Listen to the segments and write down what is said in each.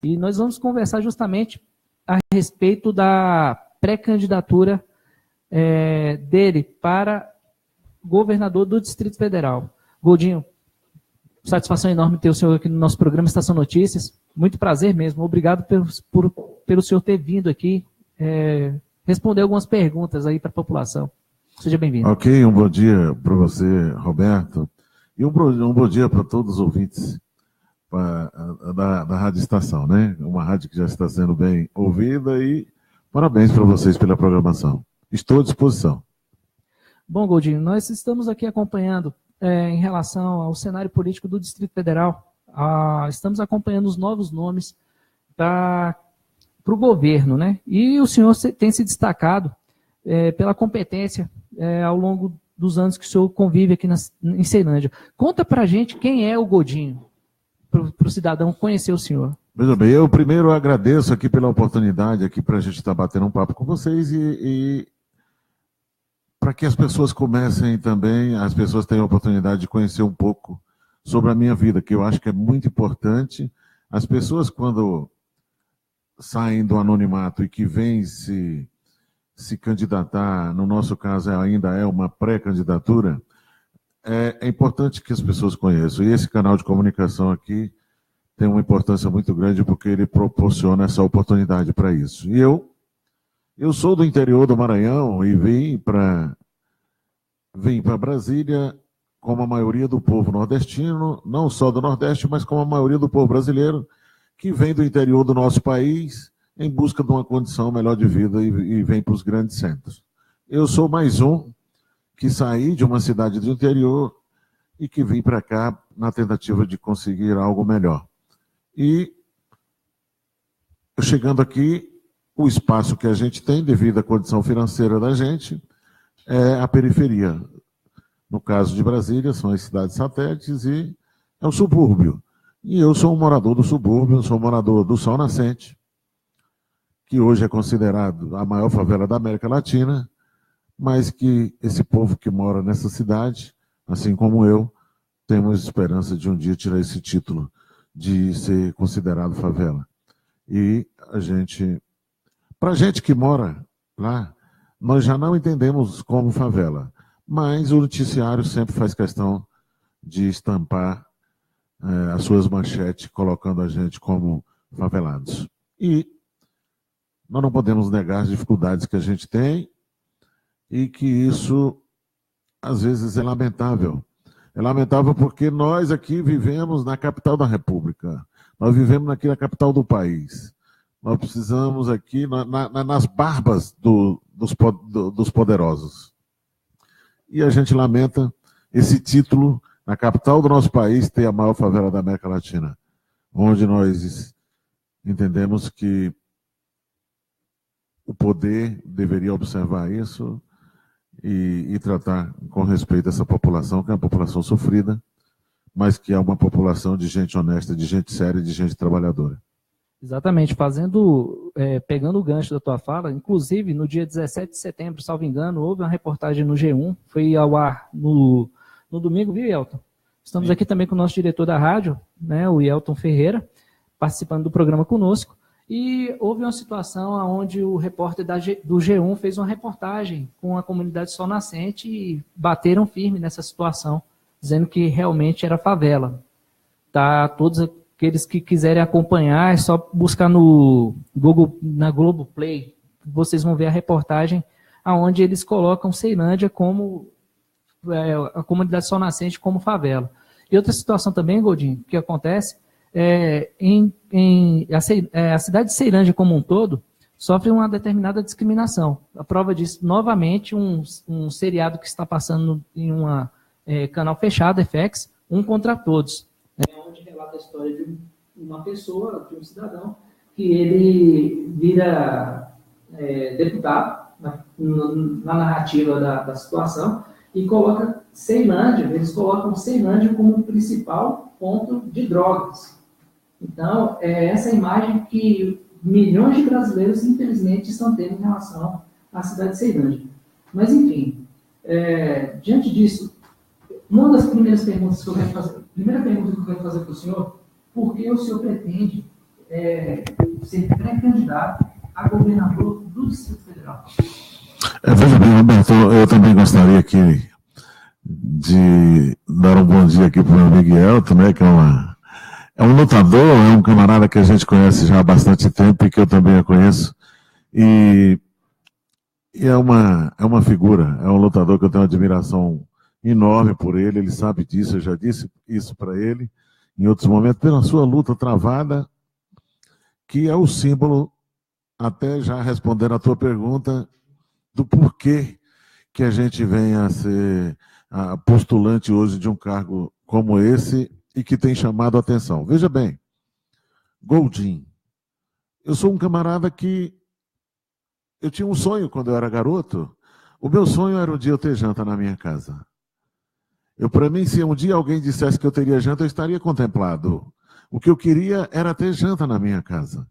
E nós vamos conversar justamente a respeito da pré-candidatura dele para governador do Distrito Federal. Goldinho, satisfação enorme ter o senhor aqui no nosso programa Estação Notícias. Muito prazer mesmo. Obrigado pelo senhor ter vindo aqui responder algumas perguntas aí para a população. Seja bem-vindo. Ok, um bom dia para você, Roberto, e um bom dia para todos os ouvintes da Rádio Estação, né? Uma rádio que já está sendo bem ouvida e parabéns para vocês pela programação. Estou à disposição. Bom, Goldinho, nós estamos aqui acompanhando em relação ao cenário político do Distrito Federal, estamos acompanhando os novos nomes para o governo, né? E o senhor tem se destacado pela competência ao longo dos anos que o senhor convive aqui em Ceilândia. Conta para a gente quem é o Goldinho, para o cidadão conhecer o senhor. Veja bem, eu primeiro agradeço aqui pela oportunidade aqui para a gente estar batendo um papo com vocês e para que as pessoas comecem também, as pessoas tenham a oportunidade de conhecer um pouco sobre a minha vida, que eu acho que é muito importante. As pessoas, quando saem do anonimato e que vêm se candidatar, no nosso caso ainda é uma pré-candidatura, é importante que as pessoas conheçam. E esse canal de comunicação aqui tem uma importância muito grande porque ele proporciona essa oportunidade para isso. E eu sou do interior do Maranhão e vim para Brasília como a maioria do povo nordestino, não só do Nordeste, mas como a maioria do povo brasileiro, que vem do interior do nosso país em busca de uma condição melhor de vida e vem para os grandes centros. Eu sou mais um que saí de uma cidade do interior e que vim para cá na tentativa de conseguir algo melhor. E chegando aqui, o espaço que a gente tem, devido à condição financeira da gente, é a periferia. No caso de Brasília, são as cidades satélites e é o subúrbio. E eu sou um morador do subúrbio, sou um morador do Sol Nascente, que hoje é considerado a maior favela da América Latina, mas que esse povo que mora nessa cidade, assim como eu, temos esperança de um dia tirar esse título de ser considerado favela. E para a gente que mora lá, nós já não entendemos como favela, mas o noticiário sempre faz questão de estampar as suas manchetes, colocando a gente como favelados. E nós não podemos negar as dificuldades que a gente tem e que isso, às vezes, é lamentável. É lamentável porque nós aqui vivemos na capital da República, nós vivemos aqui na capital do país. Nós precisamos aqui nas barbas dos poderosos. E a gente lamenta esse título, na capital do nosso país, ter a maior favela da América Latina, onde nós entendemos que o poder deveria observar isso e tratar com respeito essa população, que é uma população sofrida, mas que é uma população de gente honesta, de gente séria, de gente trabalhadora. Exatamente, pegando o gancho da tua fala, inclusive no dia 17 de setembro, salvo engano, houve uma reportagem no G1, foi ao ar no domingo, viu, Elton? Estamos aqui também com o nosso diretor da rádio, né, o Elton Ferreira, participando do programa conosco, e houve uma situação onde o repórter do G1 fez uma reportagem com a comunidade Sol Nascente e bateram firme nessa situação, dizendo que realmente era favela. Tá, todos aqueles que quiserem acompanhar, é só buscar na Globoplay, vocês vão ver a reportagem onde eles colocam Ceilândia como a comunidade Sol Nascente como favela. E outra situação também, Goldinho, que acontece, a cidade de Ceilândia como um todo sofre uma determinada discriminação. A prova disso, novamente, um seriado que está passando em uma canal fechado, FX, Um Contra Todos, onde relata a história de uma pessoa, de um cidadão, que ele vira deputado na narrativa da situação e coloca Ceilândia, eles colocam Ceilândia como o principal ponto de drogas. Então, é essa imagem que milhões de brasileiros, infelizmente, estão tendo em relação à cidade de Ceilândia. Mas, enfim, diante disso, uma das primeiras perguntas que eu quero fazer, para o senhor, por que o senhor pretende ser pré-candidato a governador do Distrito Federal. Veja bem, Roberto, eu também gostaria aqui de dar um bom dia aqui para o meu amigo Elton, né, que é um lutador, é um camarada que a gente conhece já há bastante tempo e que eu também conheço. E é uma figura, é um lutador que eu tenho uma admiração enorme por ele sabe disso, eu já disse isso para ele em outros momentos, pela sua luta travada, que é o símbolo, até já respondendo a tua pergunta, do porquê que a gente vem a ser postulante hoje de um cargo como esse e que tem chamado a atenção. Veja bem, Goldin, eu sou um camarada que eu tinha um sonho quando eu era garoto. O meu sonho era um dia eu ter janta na minha casa. Para mim, se um dia alguém dissesse que eu teria janta, eu estaria contemplado. O que eu queria era ter janta na minha casa.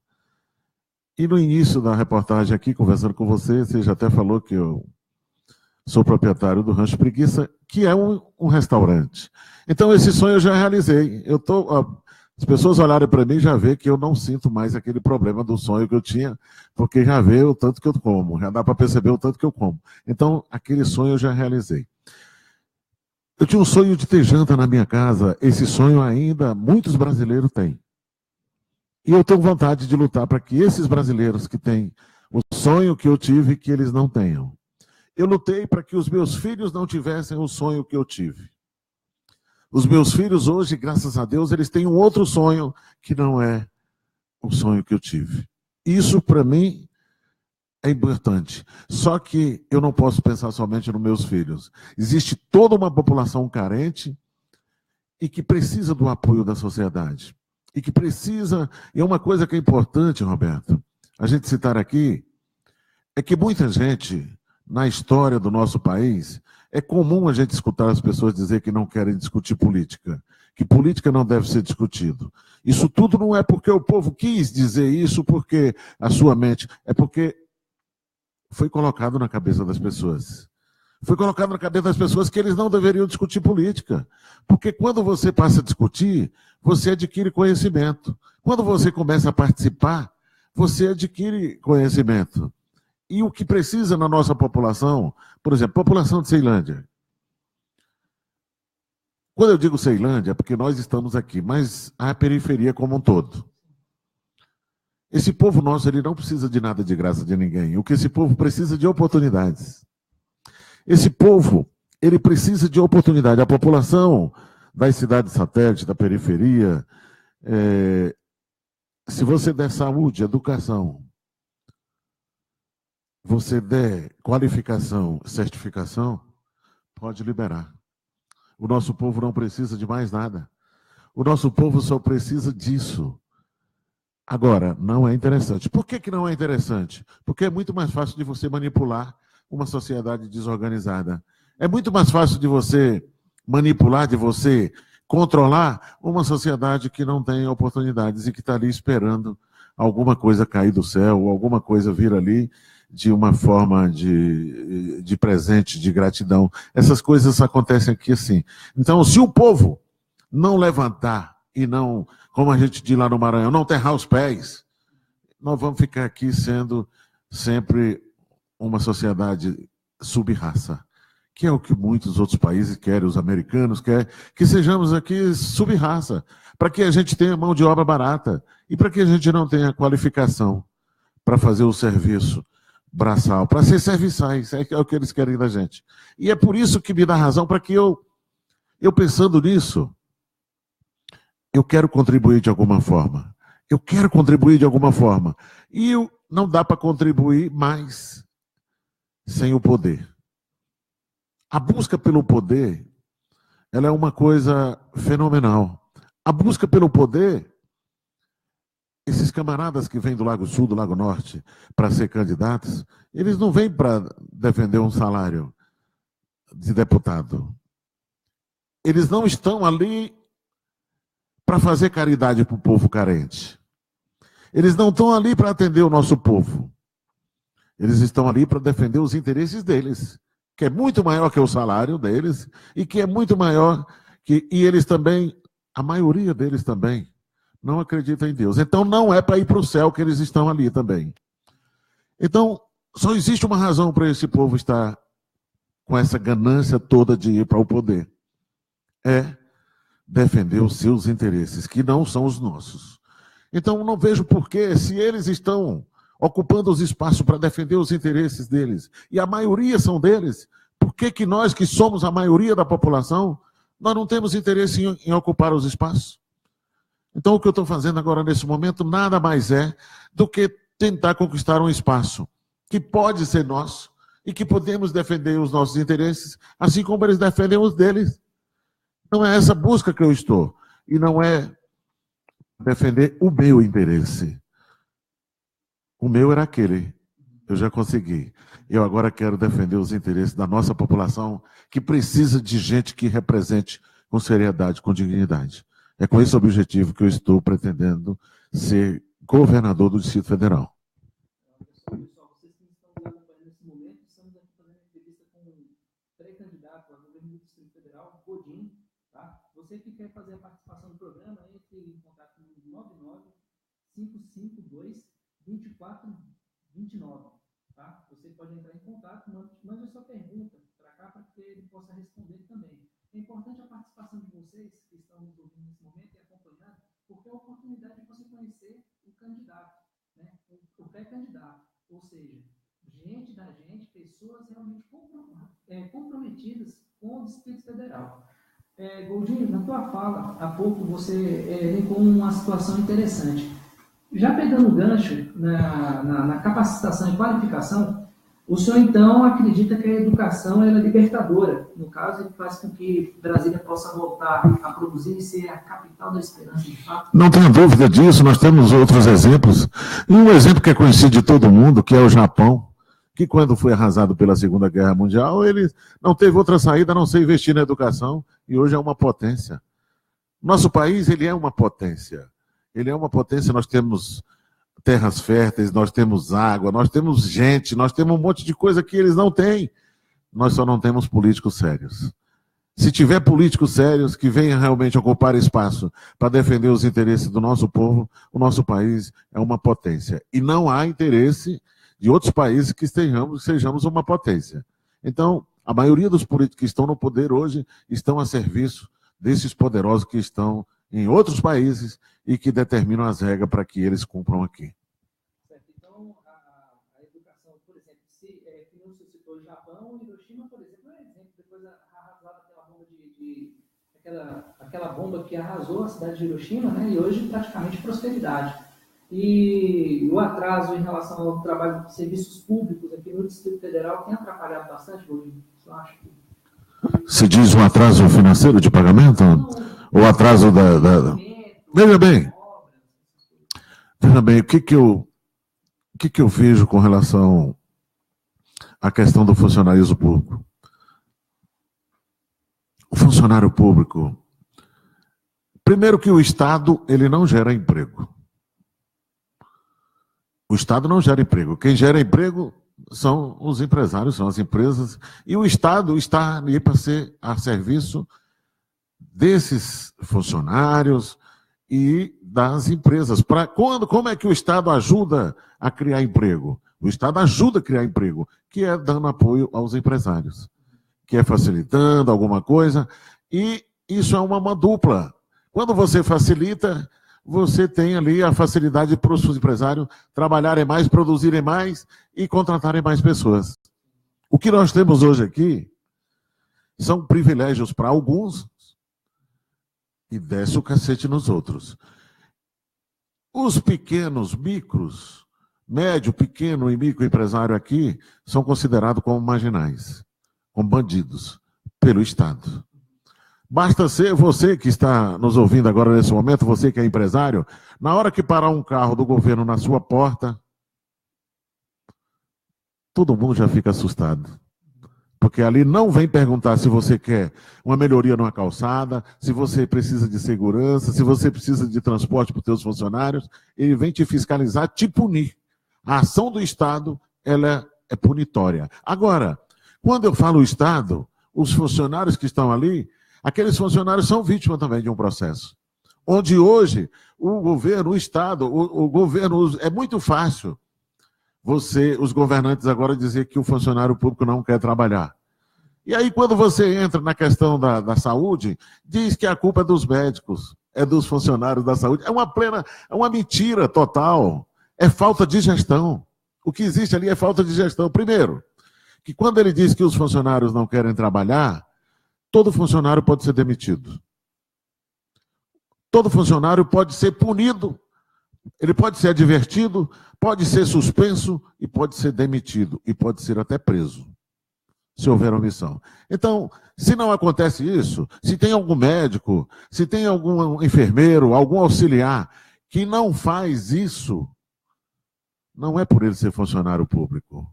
E no início da reportagem aqui, conversando com você já até falou que eu sou proprietário do Rancho Preguiça, que é um restaurante. Então, esse sonho eu já realizei. As pessoas olharem para mim e já vê que eu não sinto mais aquele problema do sonho que eu tinha, porque já vê o tanto que eu como, já dá para perceber o tanto que eu como. Então, aquele sonho eu já realizei. Eu tinha um sonho de ter janta na minha casa, esse sonho ainda muitos brasileiros têm. E eu tenho vontade de lutar para que esses brasileiros que têm o sonho que eu tive, que eles não tenham. Eu lutei para que os meus filhos não tivessem o sonho que eu tive. Os meus filhos hoje, graças a Deus, eles têm um outro sonho que não é o sonho que eu tive. Isso, para mim, é importante. Só que eu não posso pensar somente nos meus filhos. Existe toda uma população carente e que precisa do apoio da sociedade. E que precisa... E é uma coisa que é importante, Roberto, a gente citar aqui, é que muita gente, na história do nosso país, é comum a gente escutar as pessoas dizer que não querem discutir política, que política não deve ser discutido. Isso tudo não é porque o povo quis dizer isso, porque a sua mente... É porque foi colocado na cabeça das pessoas. Foi colocado na cabeça das pessoas que eles não deveriam discutir política. Porque quando você passa a discutir, você adquire conhecimento. Quando você começa a participar, você adquire conhecimento. E o que precisa na nossa população, por exemplo, população de Ceilândia. Quando eu digo Ceilândia, é porque nós estamos aqui, mas a periferia como um todo. Esse povo nosso, ele não precisa de nada de graça de ninguém. O que esse povo precisa é de oportunidades. Esse povo, ele precisa de oportunidade. A população das cidades satélites, da periferia, se você der saúde, educação, você der qualificação, certificação, pode liberar. O nosso povo não precisa de mais nada. O nosso povo só precisa disso. Agora, não é interessante. Por que não é interessante? Porque é muito mais fácil de você manipular uma sociedade desorganizada. É muito mais fácil de você manipular, de você controlar uma sociedade que não tem oportunidades e que está ali esperando alguma coisa cair do céu, ou alguma coisa vir ali de uma forma de presente, de gratidão. Essas coisas acontecem aqui assim. Então, se o povo não levantar e não, como a gente diz lá no Maranhão, não terrar os pés, nós vamos ficar aqui sendo sempre uma sociedade sub-raça, que é o que muitos outros países querem, os americanos querem, que sejamos aqui sub-raça, para que a gente tenha mão de obra barata e para que a gente não tenha qualificação para fazer o serviço braçal, para ser serviçais, é o que eles querem da gente. E é por isso que me dá razão para que eu pensando nisso, eu quero contribuir de alguma forma. Eu quero contribuir de alguma forma. E não dá para contribuir mais sem o poder. A busca pelo poder, ela é uma coisa fenomenal. A busca pelo poder, esses camaradas que vêm do Lago Sul, do Lago Norte, para ser candidatos, eles não vêm para defender um salário de deputado. Eles não estão ali para fazer caridade para o povo carente. Eles não estão ali para atender o nosso povo. Eles estão ali para defender os interesses deles, que é muito maior que o salário deles, e que é muito maior que... E eles também, a maioria deles também, não acreditam em Deus. Então não é para ir para o céu que eles estão ali também. Então, só existe uma razão para esse povo estar com essa ganância toda de ir para o poder. É defender os seus interesses, que não são os nossos. Então, não vejo porquê, se eles estão ocupando os espaços para defender os interesses deles, e a maioria são deles, por que nós, que somos a maioria da população, nós não temos interesse em ocupar os espaços? Então, o que eu estou fazendo agora, nesse momento, nada mais é do que tentar conquistar um espaço que pode ser nosso e que podemos defender os nossos interesses, assim como eles defendem os deles. Não é essa busca que eu estou, e não é defender o meu interesse. O meu era aquele, eu já consegui. Eu agora quero defender os interesses da nossa população, que precisa de gente que represente com seriedade, com dignidade. É com esse objetivo que eu estou pretendendo ser governador do Distrito Federal. Pessoal, vocês que estão acompanhando nesse momento, estamos aqui fazendo uma entrevista com um pré-candidato a governo do Distrito Federal, Godinho. Tá? Você que quer fazer a participação do programa, entre em contato no 99-552-2429. Tá? Você pode entrar em contato, mande a sua pergunta para cá para que ele possa responder também. É importante a participação de vocês que estão nos ouvindo nesse momento e acompanhando, porque é a oportunidade de você conhecer o candidato, né? O pré-candidato, ou seja, gente da gente, pessoas realmente comprometidas com o Distrito Federal. Godinho, na tua fala, há pouco você elencou uma situação interessante. Já pegando o gancho na capacitação e qualificação, o senhor, então, acredita que a educação é libertadora. No caso, ele faz com que Brasília possa voltar a produzir e ser a capital da esperança, de fato? Não tenho dúvida disso, nós temos outros exemplos. E um exemplo que é conhecido de todo mundo, que é o Japão, que quando foi arrasado pela Segunda Guerra Mundial, ele não teve outra saída a não ser investir na educação, e hoje é uma potência. Nosso país, ele é uma potência. Ele é uma potência, nós temos terras férteis, nós temos água, nós temos gente, nós temos um monte de coisa que eles não têm. Nós só não temos políticos sérios. Se tiver políticos sérios que venham realmente ocupar espaço para defender os interesses do nosso povo, o nosso país é uma potência. E não há interesse de outros países que sejamos uma potência. Então, a maioria dos políticos que estão no poder hoje estão a serviço desses poderosos que estão em outros países e que determinam as regras para que eles cumpram aqui. Certo. Então, a educação, por exemplo, que não se citou o Japão, Hiroshima, por exemplo, é exemplo, depois arrasada aquela bomba que arrasou a cidade de Hiroshima, né, e hoje praticamente prosperidade. E o atraso em relação ao trabalho de serviços públicos aqui no Distrito Federal tem atrapalhado bastante, Godinho? Você acha que... Se diz um atraso financeiro de pagamento? Ou atraso da... Veja bem, o que eu vejo com relação à questão do funcionarismo público? O funcionário público, primeiro que o Estado, ele não gera emprego. O Estado não gera emprego. Quem gera emprego são os empresários, são as empresas, e o Estado está ali para ser a serviço desses funcionários e das empresas. Como é que o Estado ajuda a criar emprego? O Estado ajuda a criar emprego, que é dando apoio aos empresários, que é facilitando alguma coisa, e isso é uma dupla. Quando você facilita, você tem ali a facilidade para os empresários trabalharem mais, produzirem mais e contratarem mais pessoas. O que nós temos hoje aqui são privilégios para alguns e desce o cacete nos outros. Os pequenos, micros, médio, pequeno e microempresário aqui são considerados como marginais, como bandidos, pelo Estado. Basta ser você que está nos ouvindo agora nesse momento, você que é empresário, na hora que parar um carro do governo na sua porta, todo mundo já fica assustado. Porque ali não vem perguntar se você quer uma melhoria numa calçada, se você precisa de segurança, se você precisa de transporte para os seus funcionários, ele vem te fiscalizar, te punir. A ação do Estado, ela é punitória. Agora, quando eu falo Estado, os funcionários que estão ali, aqueles funcionários são vítimas também de um processo. onde hoje o governo, o Estado, o governo, é muito fácil os governantes agora dizer que o funcionário público não quer trabalhar. E aí, quando você entra na questão da saúde, diz que a culpa é dos médicos, é dos funcionários da saúde. É uma mentira total. É falta de gestão. O que existe ali é falta de gestão. Primeiro, que quando ele diz que os funcionários não querem trabalhar, todo funcionário pode ser demitido. Todo funcionário pode ser punido. Ele pode ser advertido, pode ser suspenso e pode ser demitido. E pode ser até preso, se houver omissão. Então, se não acontece isso, se tem algum médico, se tem algum enfermeiro, algum auxiliar que não faz isso, não é por ele ser funcionário público.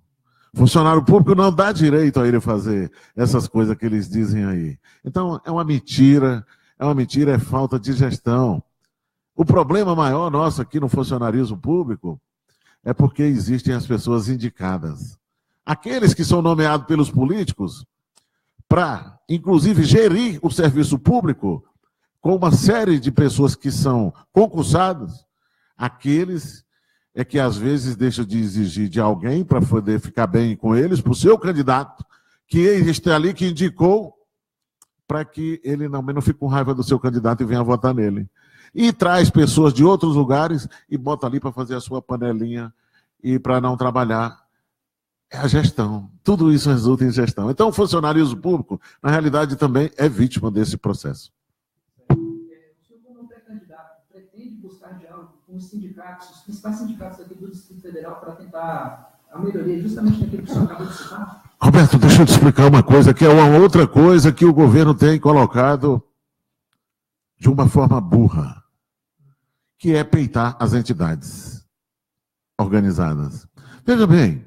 Funcionário público não dá direito a ele fazer essas coisas que eles dizem aí. Então, é uma mentira, é falta de gestão. O problema maior nosso aqui no funcionarismo público é porque existem as pessoas indicadas. Aqueles que são nomeados pelos políticos para, inclusive, gerir o serviço público com uma série de pessoas que são concursadas, aqueles é que às vezes deixam de exigir de alguém para poder ficar bem com eles, para o seu candidato, que está ali, que indicou, para que ele não fique com raiva do seu candidato e venha votar nele. E traz pessoas de outros lugares e bota ali para fazer a sua panelinha e para não trabalhar. É a gestão. Tudo isso resulta em gestão. Então, o funcionarismo público, na realidade, também é vítima desse processo. O senhor, como pré-candidato, pretende buscar diálogo com os sindicatos, os principais sindicatos aqui do Distrito Federal, para tentar a melhoria justamente daquilo que o senhor acabou de citar? Roberto, deixa eu te explicar uma coisa, que é uma outra coisa que o governo tem colocado de uma forma burra, que é peitar as entidades organizadas. Veja bem,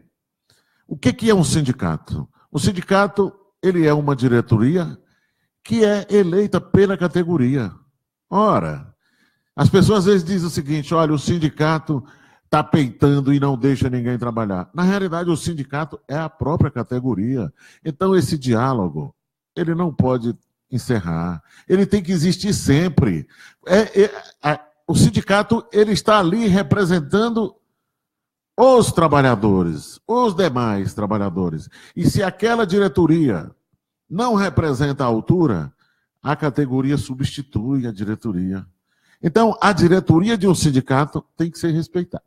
o que é um sindicato? O sindicato, ele é uma diretoria que é eleita pela categoria. Ora, as pessoas às vezes dizem o seguinte, olha, o sindicato está peitando e não deixa ninguém trabalhar. Na realidade, o sindicato é a própria categoria. Então, esse diálogo, ele não pode encerrar. Ele tem que existir sempre. O sindicato, ele está ali representando os trabalhadores, os demais trabalhadores. E se aquela diretoria não representa a altura, a categoria substitui a diretoria. Então, a diretoria de um sindicato tem que ser respeitada.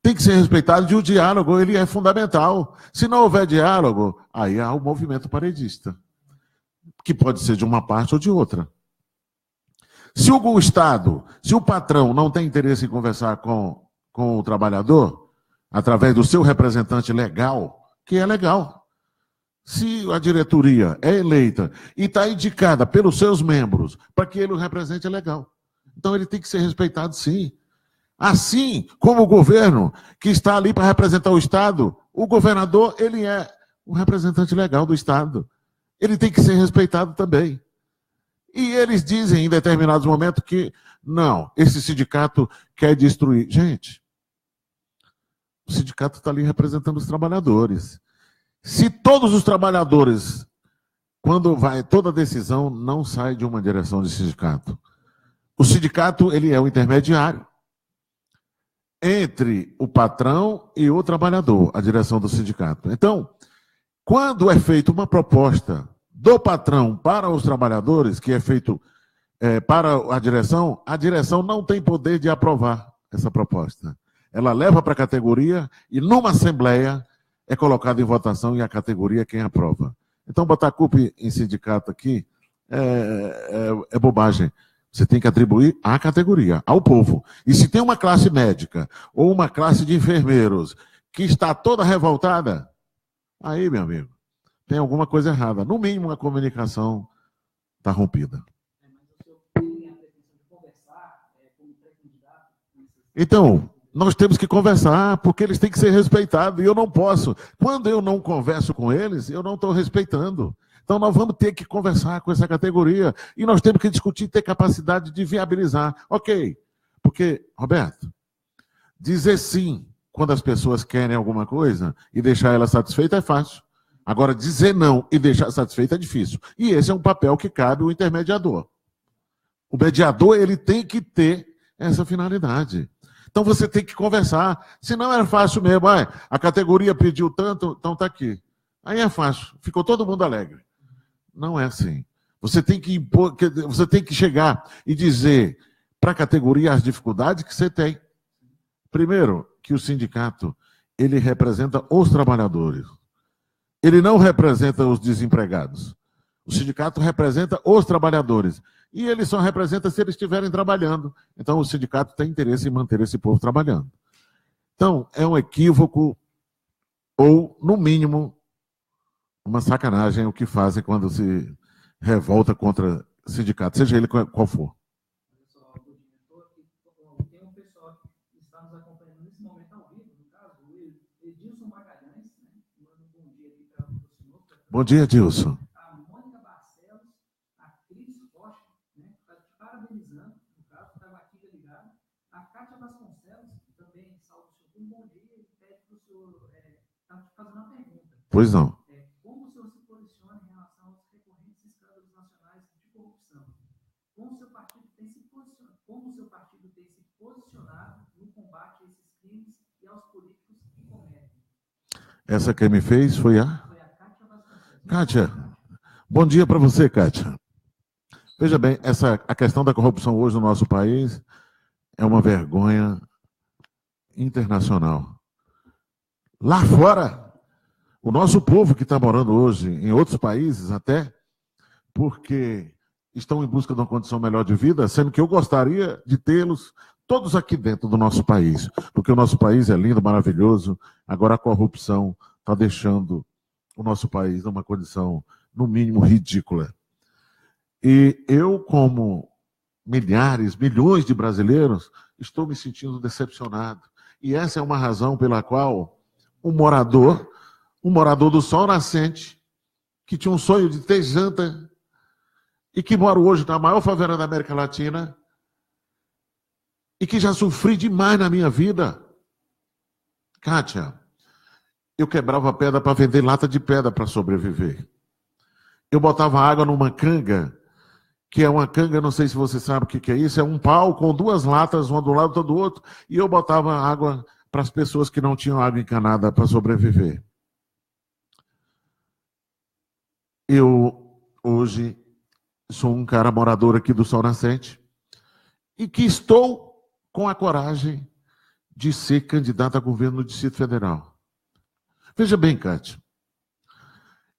Tem que ser respeitado e o diálogo, ele é fundamental. Se não houver diálogo, aí há o movimento paredista, que pode ser de uma parte ou de outra. Se o Estado, se o patrão não tem interesse em conversar com o trabalhador, através do seu representante legal, que é legal. Se a diretoria é eleita e está indicada pelos seus membros para que ele o represente, é legal. Então ele tem que ser respeitado, sim. Assim como o governo, que está ali para representar o Estado, o governador, ele é o representante legal do Estado. Ele tem que ser respeitado também. E eles dizem em determinados momentos que, não, esse sindicato quer destruir. Gente, o sindicato está ali representando os trabalhadores. Se todos os trabalhadores, quando vai toda decisão, não sai de uma direção de sindicato. O sindicato, ele é o intermediário entre o patrão e o trabalhador, a direção do sindicato. Então, quando é feita uma proposta do patrão para os trabalhadores, que é feito para a direção não tem poder de aprovar essa proposta. Ela leva para a categoria e numa assembleia é colocada em votação e a categoria é quem aprova. Então, botar culpa em sindicato aqui é bobagem. Você tem que atribuir à categoria, ao povo. E se tem uma classe médica ou uma classe de enfermeiros que está toda revoltada, aí, meu amigo, tem alguma coisa errada. No mínimo, a comunicação está rompida. Então, nós temos que conversar, porque eles têm que ser respeitados, e eu não posso. Quando eu não converso com eles, eu não estou respeitando. Então, nós vamos ter que conversar com essa categoria, e nós temos que discutir, ter capacidade de viabilizar. Ok, porque, Roberto, dizer sim quando as pessoas querem alguma coisa e deixar ela satisfeita é fácil. Agora, dizer não e deixar satisfeita é difícil. E esse é um papel que cabe ao intermediador. O mediador, ele tem que ter essa finalidade. Então você tem que conversar. Senão é fácil mesmo. A categoria pediu tanto, então está aqui. Aí é fácil. Ficou todo mundo alegre. Não é assim. Você tem que impor, você tem que chegar e dizer para a categoria as dificuldades que você tem. Primeiro, que o sindicato, ele representa os trabalhadores. Ele não representa os desempregados. O sindicato representa os trabalhadores. E ele só representa se eles estiverem trabalhando. Então, o sindicato tem interesse em manter esse povo trabalhando. Então, é um equívoco, ou, no mínimo, uma sacanagem o que fazem quando se revolta contra o sindicato, seja ele qual for. Tem um pessoal que está nos acompanhando nesse momento ao vivo, no caso, o Edilson Magalhães, né? Manda um bom dia aqui para o senhor. Bom dia, Edilson. A Mônica Barcelos, a Cris Rocha, né? Está te parabenizando, no caso, estava aqui ligado. A Cátia Vasconcelos, também salve o senhor com um bom dia e pede para o senhor, está te fazendo uma pergunta. Pois não. Como o senhor se posiciona em relação aos recorrentes escândalos nacionais de corrupção? Como o seu partido tem se posicionado no combate a esses crimes e aos políticos que cometem? Essa quem me fez foi a Cátia Vasconcelos. Cátia. Bom dia para você, Cátia. Veja bem, a questão da corrupção hoje no nosso país é uma vergonha internacional. Lá fora, o nosso povo que está morando hoje em outros países até, porque estão em busca de uma condição melhor de vida, sendo que eu gostaria de tê-los todos aqui dentro do nosso país, porque o nosso país é lindo, maravilhoso, agora a corrupção está deixando o nosso país numa condição, no mínimo, ridícula. E eu, como milhares, milhões de brasileiros, estou me sentindo decepcionado. E essa é uma razão pela qual um morador do Sol Nascente, que tinha um sonho de ter janta, e que mora hoje na maior favela da América Latina, e que já sofri demais na minha vida. Cátia, eu quebrava pedra para vender lata de pedra para sobreviver. Eu botava água numa canga, que é uma canga, não sei se você sabe o que é isso, é um pau com duas latas, uma do lado e outra do outro, e eu botava água para as pessoas que não tinham água encanada para sobreviver. Eu, hoje, sou um cara morador aqui do Sol Nascente e que estou com a coragem de ser candidato a governo no Distrito Federal. Veja bem, Cátia,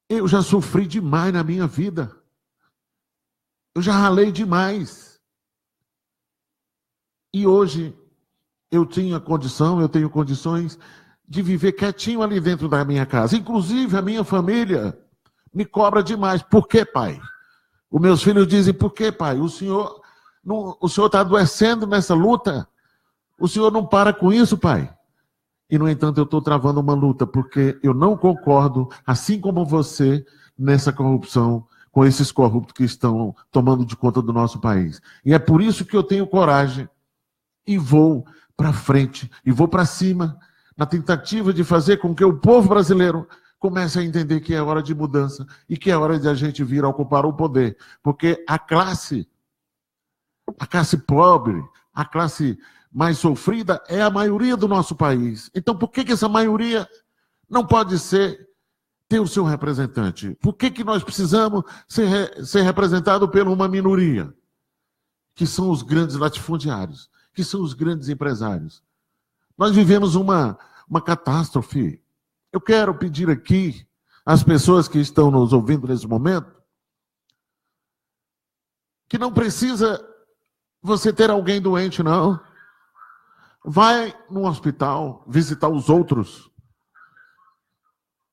eu já sofri demais na minha vida. Eu já ralei demais. E hoje eu tenho condições de viver quietinho ali dentro da minha casa. Inclusive, a minha família me cobra demais. Por quê, pai? Os meus filhos dizem, por quê, pai? O senhor está adoecendo nessa luta? O senhor não para com isso, pai? E, no entanto, eu estou travando uma luta, porque eu não concordo, assim como você, nessa corrupção, com esses corruptos que estão tomando de conta do nosso país. E é por isso que eu tenho coragem e vou para frente, e vou para cima, na tentativa de fazer com que o povo brasileiro comece a entender que é hora de mudança e que é hora de a gente vir a ocupar o poder. Porque a classe pobre, a classe mais sofrida é a maioria do nosso país. Então, por que essa maioria não pode ter o seu representante? Por que nós precisamos ser representado por uma minoria? Que são os grandes latifundiários, que são os grandes empresários. Nós vivemos uma catástrofe. Eu quero pedir aqui às pessoas que estão nos ouvindo nesse momento que não precisa você ter alguém doente, não. Vai no hospital visitar os outros.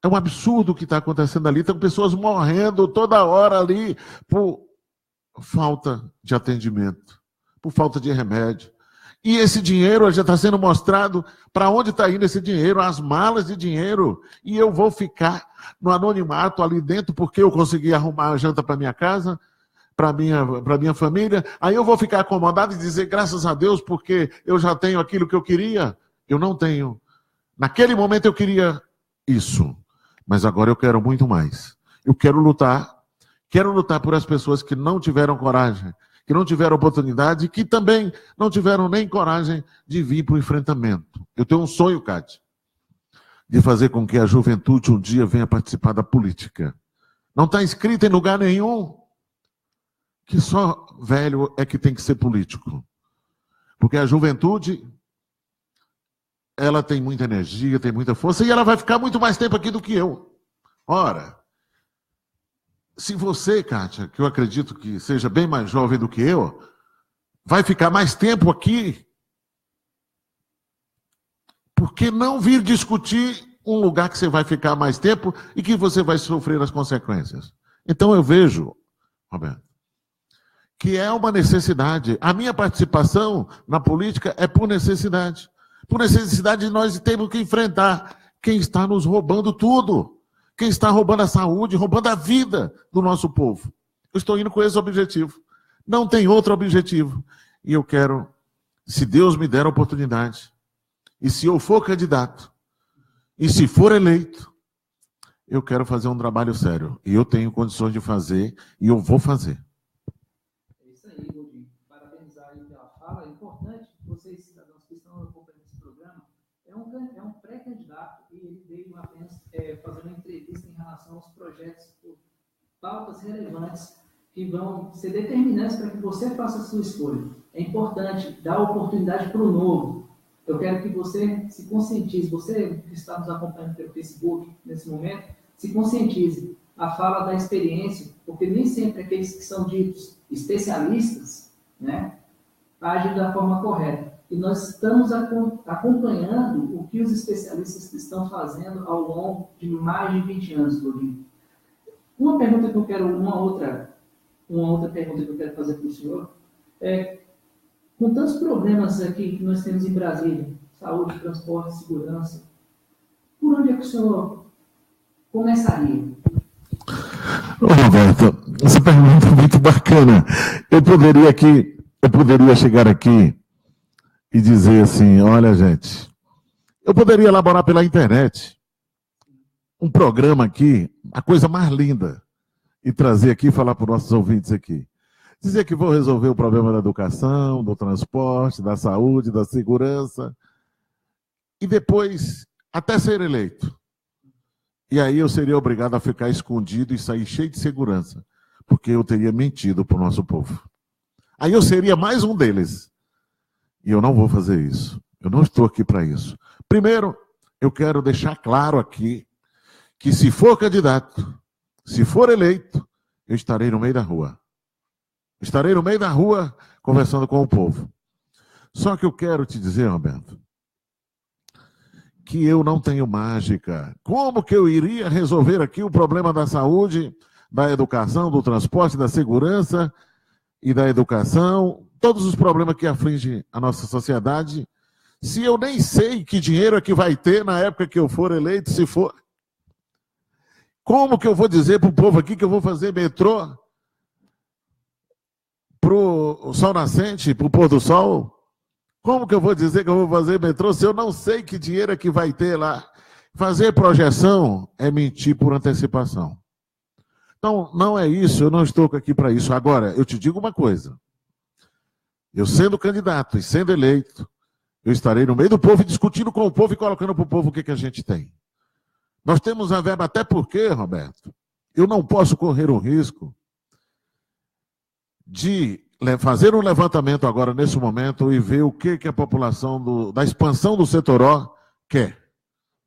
É um absurdo o que está acontecendo ali. Tem pessoas morrendo toda hora ali por falta de atendimento, por falta de remédio. E esse dinheiro já está sendo mostrado para onde está indo esse dinheiro, as malas de dinheiro. E eu vou ficar no anonimato ali dentro porque eu consegui arrumar a janta para minha casa, para minha família. Aí eu vou ficar acomodado e dizer graças a Deus porque eu já tenho aquilo que eu queria. Eu não tenho. Naquele momento eu queria isso, mas agora eu quero muito mais. Eu quero lutar por as pessoas que não tiveram coragem, que não tiveram oportunidade, que também não tiveram nem coragem de vir para o enfrentamento. Eu tenho um sonho, Cátia, de fazer com que a juventude um dia venha participar da política. Não está escrito em lugar nenhum que só velho é que tem que ser político. Porque a juventude, ela tem muita energia, tem muita força, e ela vai ficar muito mais tempo aqui do que eu. Ora, se você, Kátia, que eu acredito que seja bem mais jovem do que eu, vai ficar mais tempo aqui, por que não vir discutir um lugar que você vai ficar mais tempo e que você vai sofrer as consequências? Então eu vejo, Roberto, que é uma necessidade. A minha participação na política é por necessidade. Por necessidade, nós temos que enfrentar quem está nos roubando tudo. Quem está roubando a saúde, roubando a vida do nosso povo. Eu estou indo com esse objetivo. Não tem outro objetivo. E eu quero, se Deus me der a oportunidade, e se eu for candidato, e se for eleito, eu quero fazer um trabalho sério. E eu tenho condições de fazer, e eu vou fazer. É isso aí, Godinho. Parabenizar aí pela fala. É importante que vocês, cidadãos que estão acompanhando esse programa, é um pré-candidato e ele veio apenas fazer uma entrevista em relação aos projetos, pautas relevantes que vão ser determinantes para que você faça a sua escolha. É importante dar oportunidade para o novo. Eu quero que você se conscientize, você que está nos acompanhando pelo Facebook nesse momento, se conscientize. A fala da experiência, porque nem sempre aqueles que são ditos especialistas, né, agem da forma correta. E nós estamos acompanhando o que os especialistas estão fazendo ao longo de mais de 20 anos, Godinho. Uma outra pergunta que eu quero fazer para o senhor é, com tantos problemas aqui que nós temos em Brasília, saúde, transporte, segurança, por onde é que o senhor começaria? Ô, Roberto, essa pergunta é muito bacana. Eu poderia chegar aqui e dizer assim, olha, gente, eu poderia elaborar pela internet um programa aqui, a coisa mais linda, e trazer aqui e falar para os nossos ouvintes aqui. Dizer que vou resolver o problema da educação, do transporte, da saúde, da segurança, e depois até ser eleito. E aí eu seria obrigado a ficar escondido e sair cheio de segurança, porque eu teria mentido para o nosso povo. Aí eu seria mais um deles. E eu não vou fazer isso. Eu não estou aqui para isso. Primeiro, eu quero deixar claro aqui que se for candidato, se for eleito, eu estarei no meio da rua. Estarei no meio da rua conversando com o povo. Só que eu quero te dizer, Roberto, que eu não tenho mágica. Como que eu iria resolver aqui o problema da saúde, da educação, do transporte, da segurança e da educação, todos os problemas que afligem a nossa sociedade, se eu nem sei que dinheiro é que vai ter na época que eu for eleito, se for? Como que eu vou dizer para o povo aqui que eu vou fazer metrô para o sol nascente, para o pôr do sol? Como que eu vou dizer que eu vou fazer metrô se eu não sei que dinheiro é que vai ter lá? Fazer projeção é mentir por antecipação. Então, não é isso, eu não estou aqui para isso. Agora, eu te digo uma coisa. Eu sendo candidato e sendo eleito, eu estarei no meio do povo, discutindo com o povo e colocando para o povo o que a gente tem. Nós temos a verba, até porque, Roberto, eu não posso correr o risco de fazer um levantamento agora, nesse momento, e ver o que a população da expansão do setor O quer.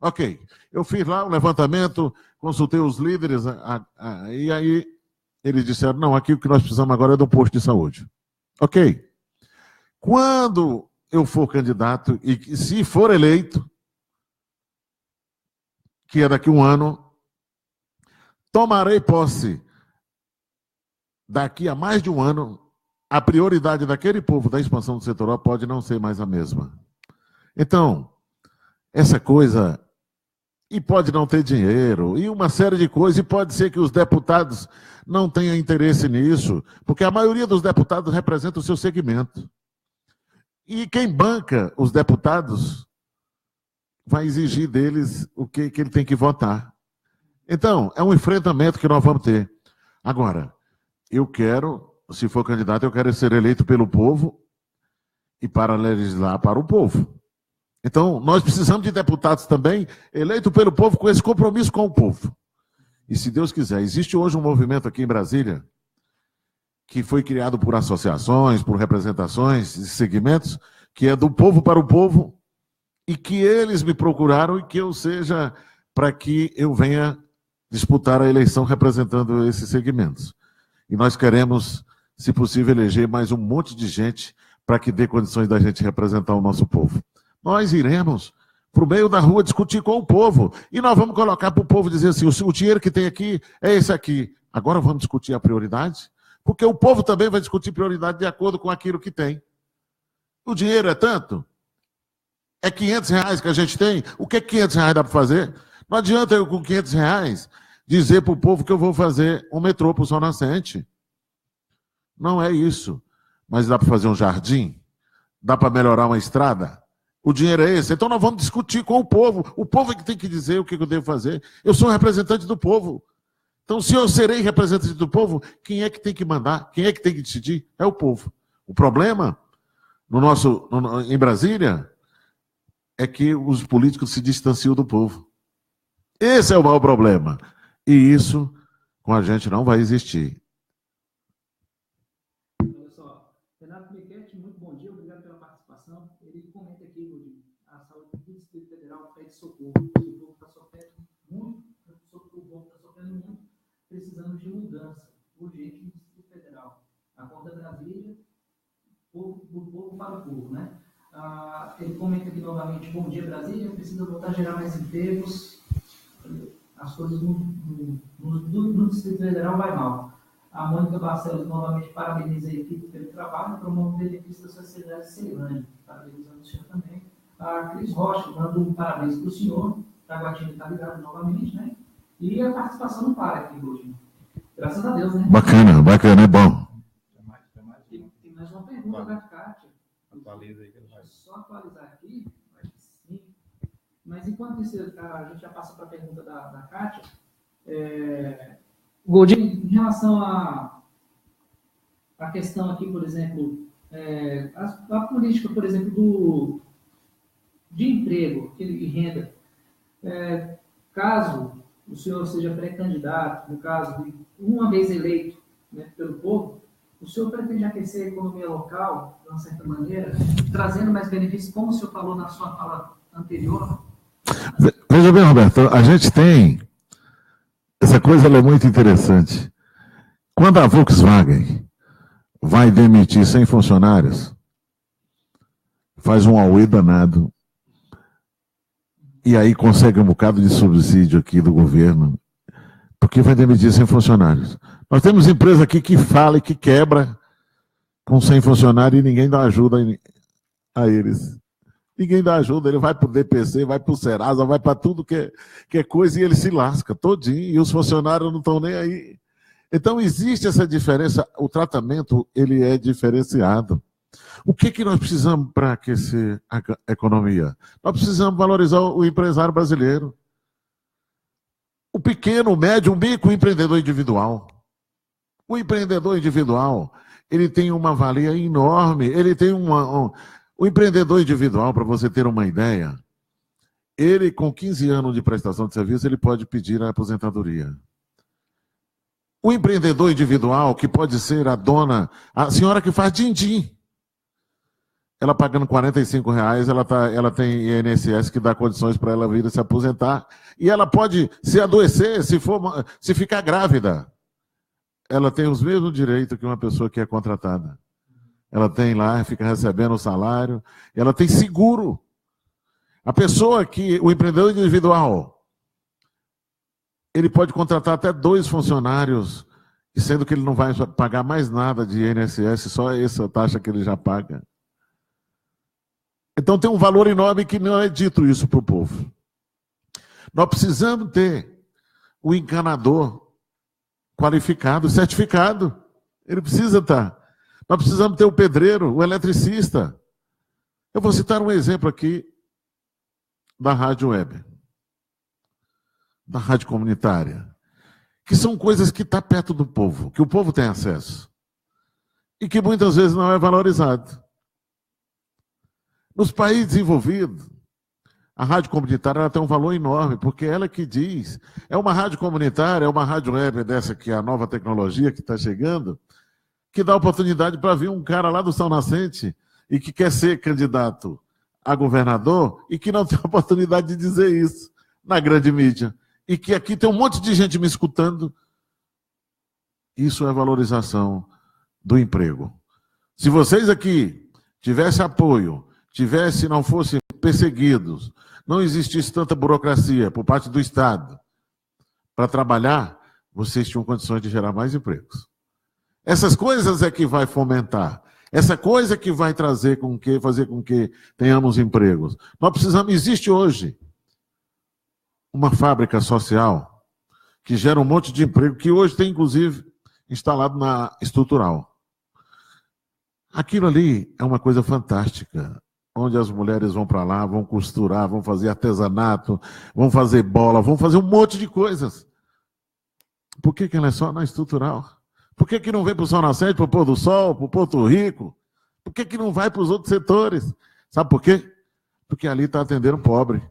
Ok, eu fiz lá o levantamento, consultei os líderes, e aí eles disseram, não, aqui o que nós precisamos agora é de um posto de saúde. Ok. Quando eu for candidato, e se for eleito, que é daqui a um ano, tomarei posse, daqui a mais de um ano, a prioridade daquele povo da expansão do setor pode não ser mais a mesma. Então, essa coisa, e pode não ter dinheiro, e uma série de coisas, e pode ser que os deputados não tenham interesse nisso, porque a maioria dos deputados representa o seu segmento. E quem banca os deputados vai exigir deles o que ele tem que votar. Então, é um enfrentamento que nós vamos ter. Agora, eu quero se for candidato, eu quero ser eleito pelo povo e para legislar para o povo. Então, nós precisamos de deputados também eleitos pelo povo com esse compromisso com o povo. E se Deus quiser, existe hoje um movimento aqui em Brasília que foi criado por associações, por representações e segmentos, que é do povo para o povo, e que eles me procuraram e que eu seja, para que eu venha disputar a eleição representando esses segmentos. E nós queremos, se possível, eleger mais um monte de gente para que dê condições da gente representar o nosso povo. Nós iremos para o meio da rua discutir com o povo, e nós vamos colocar para o povo dizer assim, o dinheiro que tem aqui é esse aqui. Agora vamos discutir a prioridade, porque o povo também vai discutir prioridade de acordo com aquilo que tem. O dinheiro é tanto? É R$500 que a gente tem? O que R$500 dá para fazer? Não adianta eu, com R$500, dizer para o povo que eu vou fazer um metrô para o Sol Nascente. Não é isso. Mas dá para fazer um jardim? Dá para melhorar uma estrada? O dinheiro é esse. Então nós vamos discutir com o povo. O povo é que tem que dizer o que eu devo fazer. Eu sou um representante do povo. Então, se eu serei representante do povo, quem é que tem que mandar? Quem é que tem que decidir? É o povo. O problema em Brasília é que os políticos se distanciam do povo. Esse é o maior problema. E isso com a gente não vai existir. Olha só, Renato Miquete, muito bom dia, obrigado pela participação. Ele comenta aqui, a saúde do Distrito Federal pede socorro. O povo está sofrendo muito, precisando de mudança urgente no Distrito Federal. A conta Brasília, do povo para o povo, né? Ele comenta aqui novamente, bom dia Brasília, precisa voltar a gerar mais empregos, as coisas no Distrito Federal vai mal. A Mônica Barcelos novamente parabeniza a equipe pelo trabalho e promove o benefício da sociedade de Ceilândia. Parabenizando o senhor também. A Cris Rocha, dando um parabéns para o senhor, Taguatinga está ligado novamente, né? E a participação não para aqui hoje. Graças a Deus, né? Bacana, bacana, é bom. Tem mais uma pergunta da Kátia. Atualiza aí. Só atualizar aqui, acho que sim. Mas enquanto isso, a gente já passa para a pergunta da Kátia. Goldinho, em relação à questão aqui, por exemplo, a política, por exemplo, de emprego e renda, caso o senhor seja pré-candidato, no caso, uma vez eleito, né, pelo povo, o senhor pretende aquecer a economia local, de uma certa maneira, trazendo mais benefícios, como o senhor falou na sua fala anterior? Veja bem, Roberto, a gente tem... Essa coisa ela é muito interessante. Quando a Volkswagen vai demitir 100 funcionários, faz um auê danado, e aí consegue um bocado de subsídio aqui do governo, porque vai demitir 100 funcionários. Nós temos empresa aqui que fala e que quebra com 100 funcionários e ninguém dá ajuda a eles. Ninguém dá ajuda, ele vai para o DPC, vai para o Serasa, vai para tudo que é coisa e ele se lasca todinho, e os funcionários não estão nem aí. Então existe essa diferença, o tratamento ele é diferenciado. O que nós precisamos para aquecer a economia? Nós precisamos valorizar o empresário brasileiro. O pequeno, o médio, o micro, o empreendedor individual. O empreendedor individual, ele tem uma valia enorme, ele tem o empreendedor individual, para você ter uma ideia, ele com 15 anos de prestação de serviço, ele pode pedir a aposentadoria. O empreendedor individual, que pode ser a senhora que faz din-din, ela pagando R$45, ela tem INSS que dá condições para ela vir se aposentar, e ela pode se adoecer, se ficar grávida. Ela tem os mesmos direitos que uma pessoa que é contratada. Ela tem lá, fica recebendo o salário, ela tem seguro. A pessoa o empreendedor individual, ele pode contratar até 2 funcionários, sendo que ele não vai pagar mais nada de INSS, só essa taxa que ele já paga. Então tem um valor enorme que não é dito isso para o povo. Nós precisamos ter o encanador qualificado, certificado. Ele precisa estar. Nós precisamos ter o pedreiro, o eletricista. Eu vou citar um exemplo aqui da rádio web, da rádio comunitária, que são coisas que estão perto do povo, que o povo tem acesso. e que muitas vezes não é valorizado. Nos países desenvolvidos, a rádio comunitária ela tem um valor enorme, porque ela que diz, é uma rádio comunitária, é uma rádio web dessa que é a nova tecnologia que está chegando, que dá oportunidade para vir um cara lá do São Nascente e que quer ser candidato a governador e que não tem oportunidade de dizer isso na grande mídia. E que aqui tem um monte de gente me escutando. Isso é valorização do emprego. Se vocês aqui tivessem apoio, não fossem perseguidos, não existisse tanta burocracia por parte do Estado para trabalhar, vocês tinham condições de gerar mais empregos. Essas coisas é que vai fomentar. Essa coisa que vai fazer com que tenhamos empregos. Nós precisamos, existe hoje uma fábrica social que gera um monte de emprego, que hoje tem, inclusive, instalado na estrutural. Aquilo ali é uma coisa fantástica, onde as mulheres vão para lá, vão costurar, vão fazer artesanato, vão fazer bola, vão fazer um monte de coisas. Por que ela é só na estrutural? Por que não vem para o Sol Nascente, para o Pôr do Sol, para o Porto Rico? Por que não vai para os outros setores? Sabe por quê? Porque ali está atendendo pobre.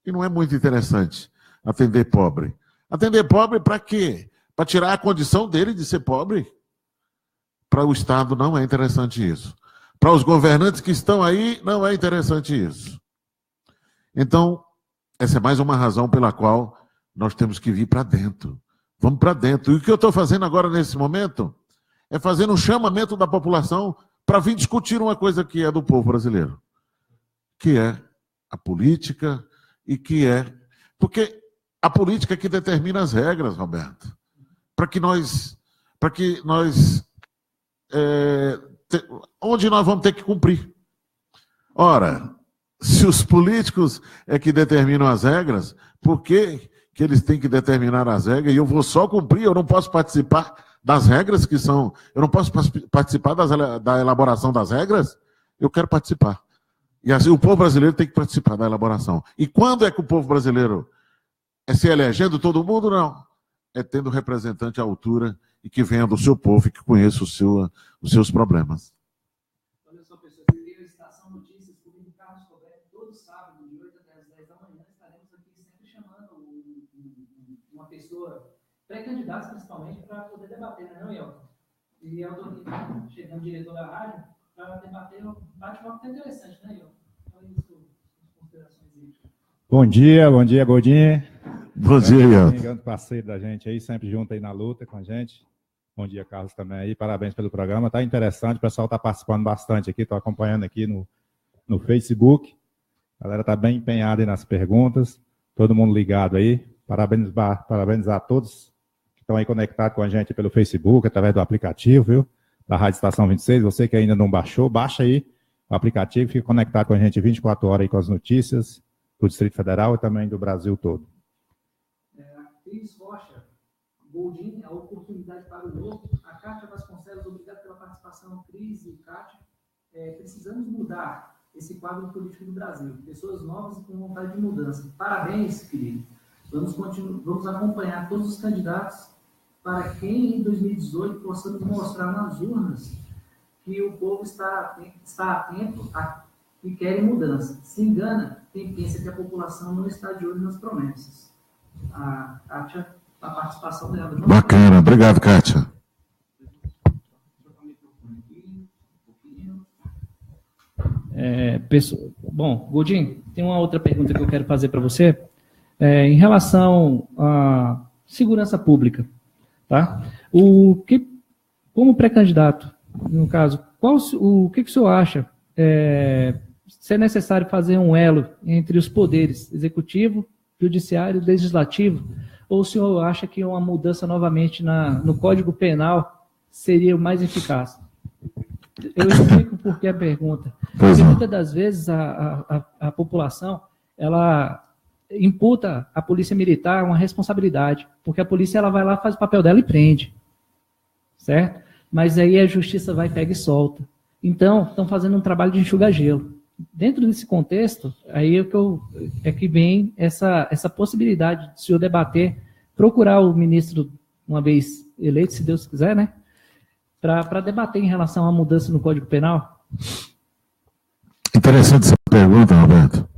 E não é muito interessante atender pobre. Atender pobre para quê? Para tirar a condição dele de ser pobre? Para o Estado não é interessante isso. Para os governantes que estão aí, não é interessante isso. Então, essa é mais uma razão pela qual nós temos que vir para dentro. Vamos para dentro. E o que eu estou fazendo agora nesse momento é fazendo um chamamento da população para vir discutir uma coisa que é do povo brasileiro, que é a política e que é... Porque a política é que determina as regras, Roberto, onde nós vamos ter que cumprir. Ora, se os políticos é que determinam as regras, por que eles têm que determinar as regras e eu vou só cumprir, eu não posso participar das regras que são... Eu não posso participar da elaboração das regras? Eu quero participar. E assim o povo brasileiro tem que participar da elaboração. E quando é que o povo brasileiro é se elegendo todo mundo? Não. É tendo representante à altura e que venha do seu povo e que conheça os seus problemas. Olha só, pessoal, você viu a Estação Notícias comigo, Carlos Roberto, todo sábado, de 8 até as 10 da manhã, estaremos aqui sempre chamando uma pessoa, pré-candidatos principalmente, para poder debater, né, não, Elton? E Elton aqui, chegando diretor da rádio, para debater um bate-papo interessante, né, Elton? Então, isso, as considerações aí. Bom dia, Godinho. Bom dia, Elton. Grande parceiro da gente aí, sempre junto aí na luta com a gente. Bom dia, Carlos, também aí. Parabéns pelo programa. Tá interessante, o pessoal está participando bastante aqui, estou acompanhando aqui no Facebook. A galera está bem empenhada aí nas perguntas. Todo mundo ligado aí. Parabéns a todos que estão aí conectados com a gente pelo Facebook, através do aplicativo, viu? Da Rádio Estação 26. Você que ainda não baixou, baixa aí o aplicativo, fica conectado com a gente 24 horas aí com as notícias do Distrito Federal e também do Brasil todo. Cris Rocha, Goldin, a oportunidade para o novo. A Kátia Vasconcelos, obrigado pela participação, Cris e Kátia. Precisamos mudar esse quadro político do Brasil. Pessoas novas e com vontade de mudança. Parabéns, querido. Vamos acompanhar todos os candidatos para que em 2018 possamos mostrar nas urnas que o povo está atento e quer mudança. Se engana quem pensa que a população não está de olho nas promessas. A Kátia, a participação dela. Bacana, obrigado, Kátia. Bom, Godinho, tem uma outra pergunta que eu quero fazer para você. Em relação à segurança pública, tá? Como pré-candidato, no caso, o que o senhor acha se é necessário fazer um elo entre os poderes executivo, judiciário e legislativo, ou o senhor acha que uma mudança novamente no Código Penal seria o mais eficaz? Eu explico por que a pergunta. Porque muitas das vezes a população, ela imputa à polícia militar uma responsabilidade, porque a polícia ela vai lá, faz o papel dela e prende, certo? Mas aí a justiça vai, pega e solta. Então, estão fazendo um trabalho de enxuga-gelo. Dentro desse contexto, aí é que vem essa possibilidade de o senhor debater, procurar o ministro, uma vez eleito, se Deus quiser, né? para debater em relação à mudança no Código Penal? Interessante essa pergunta, Roberto.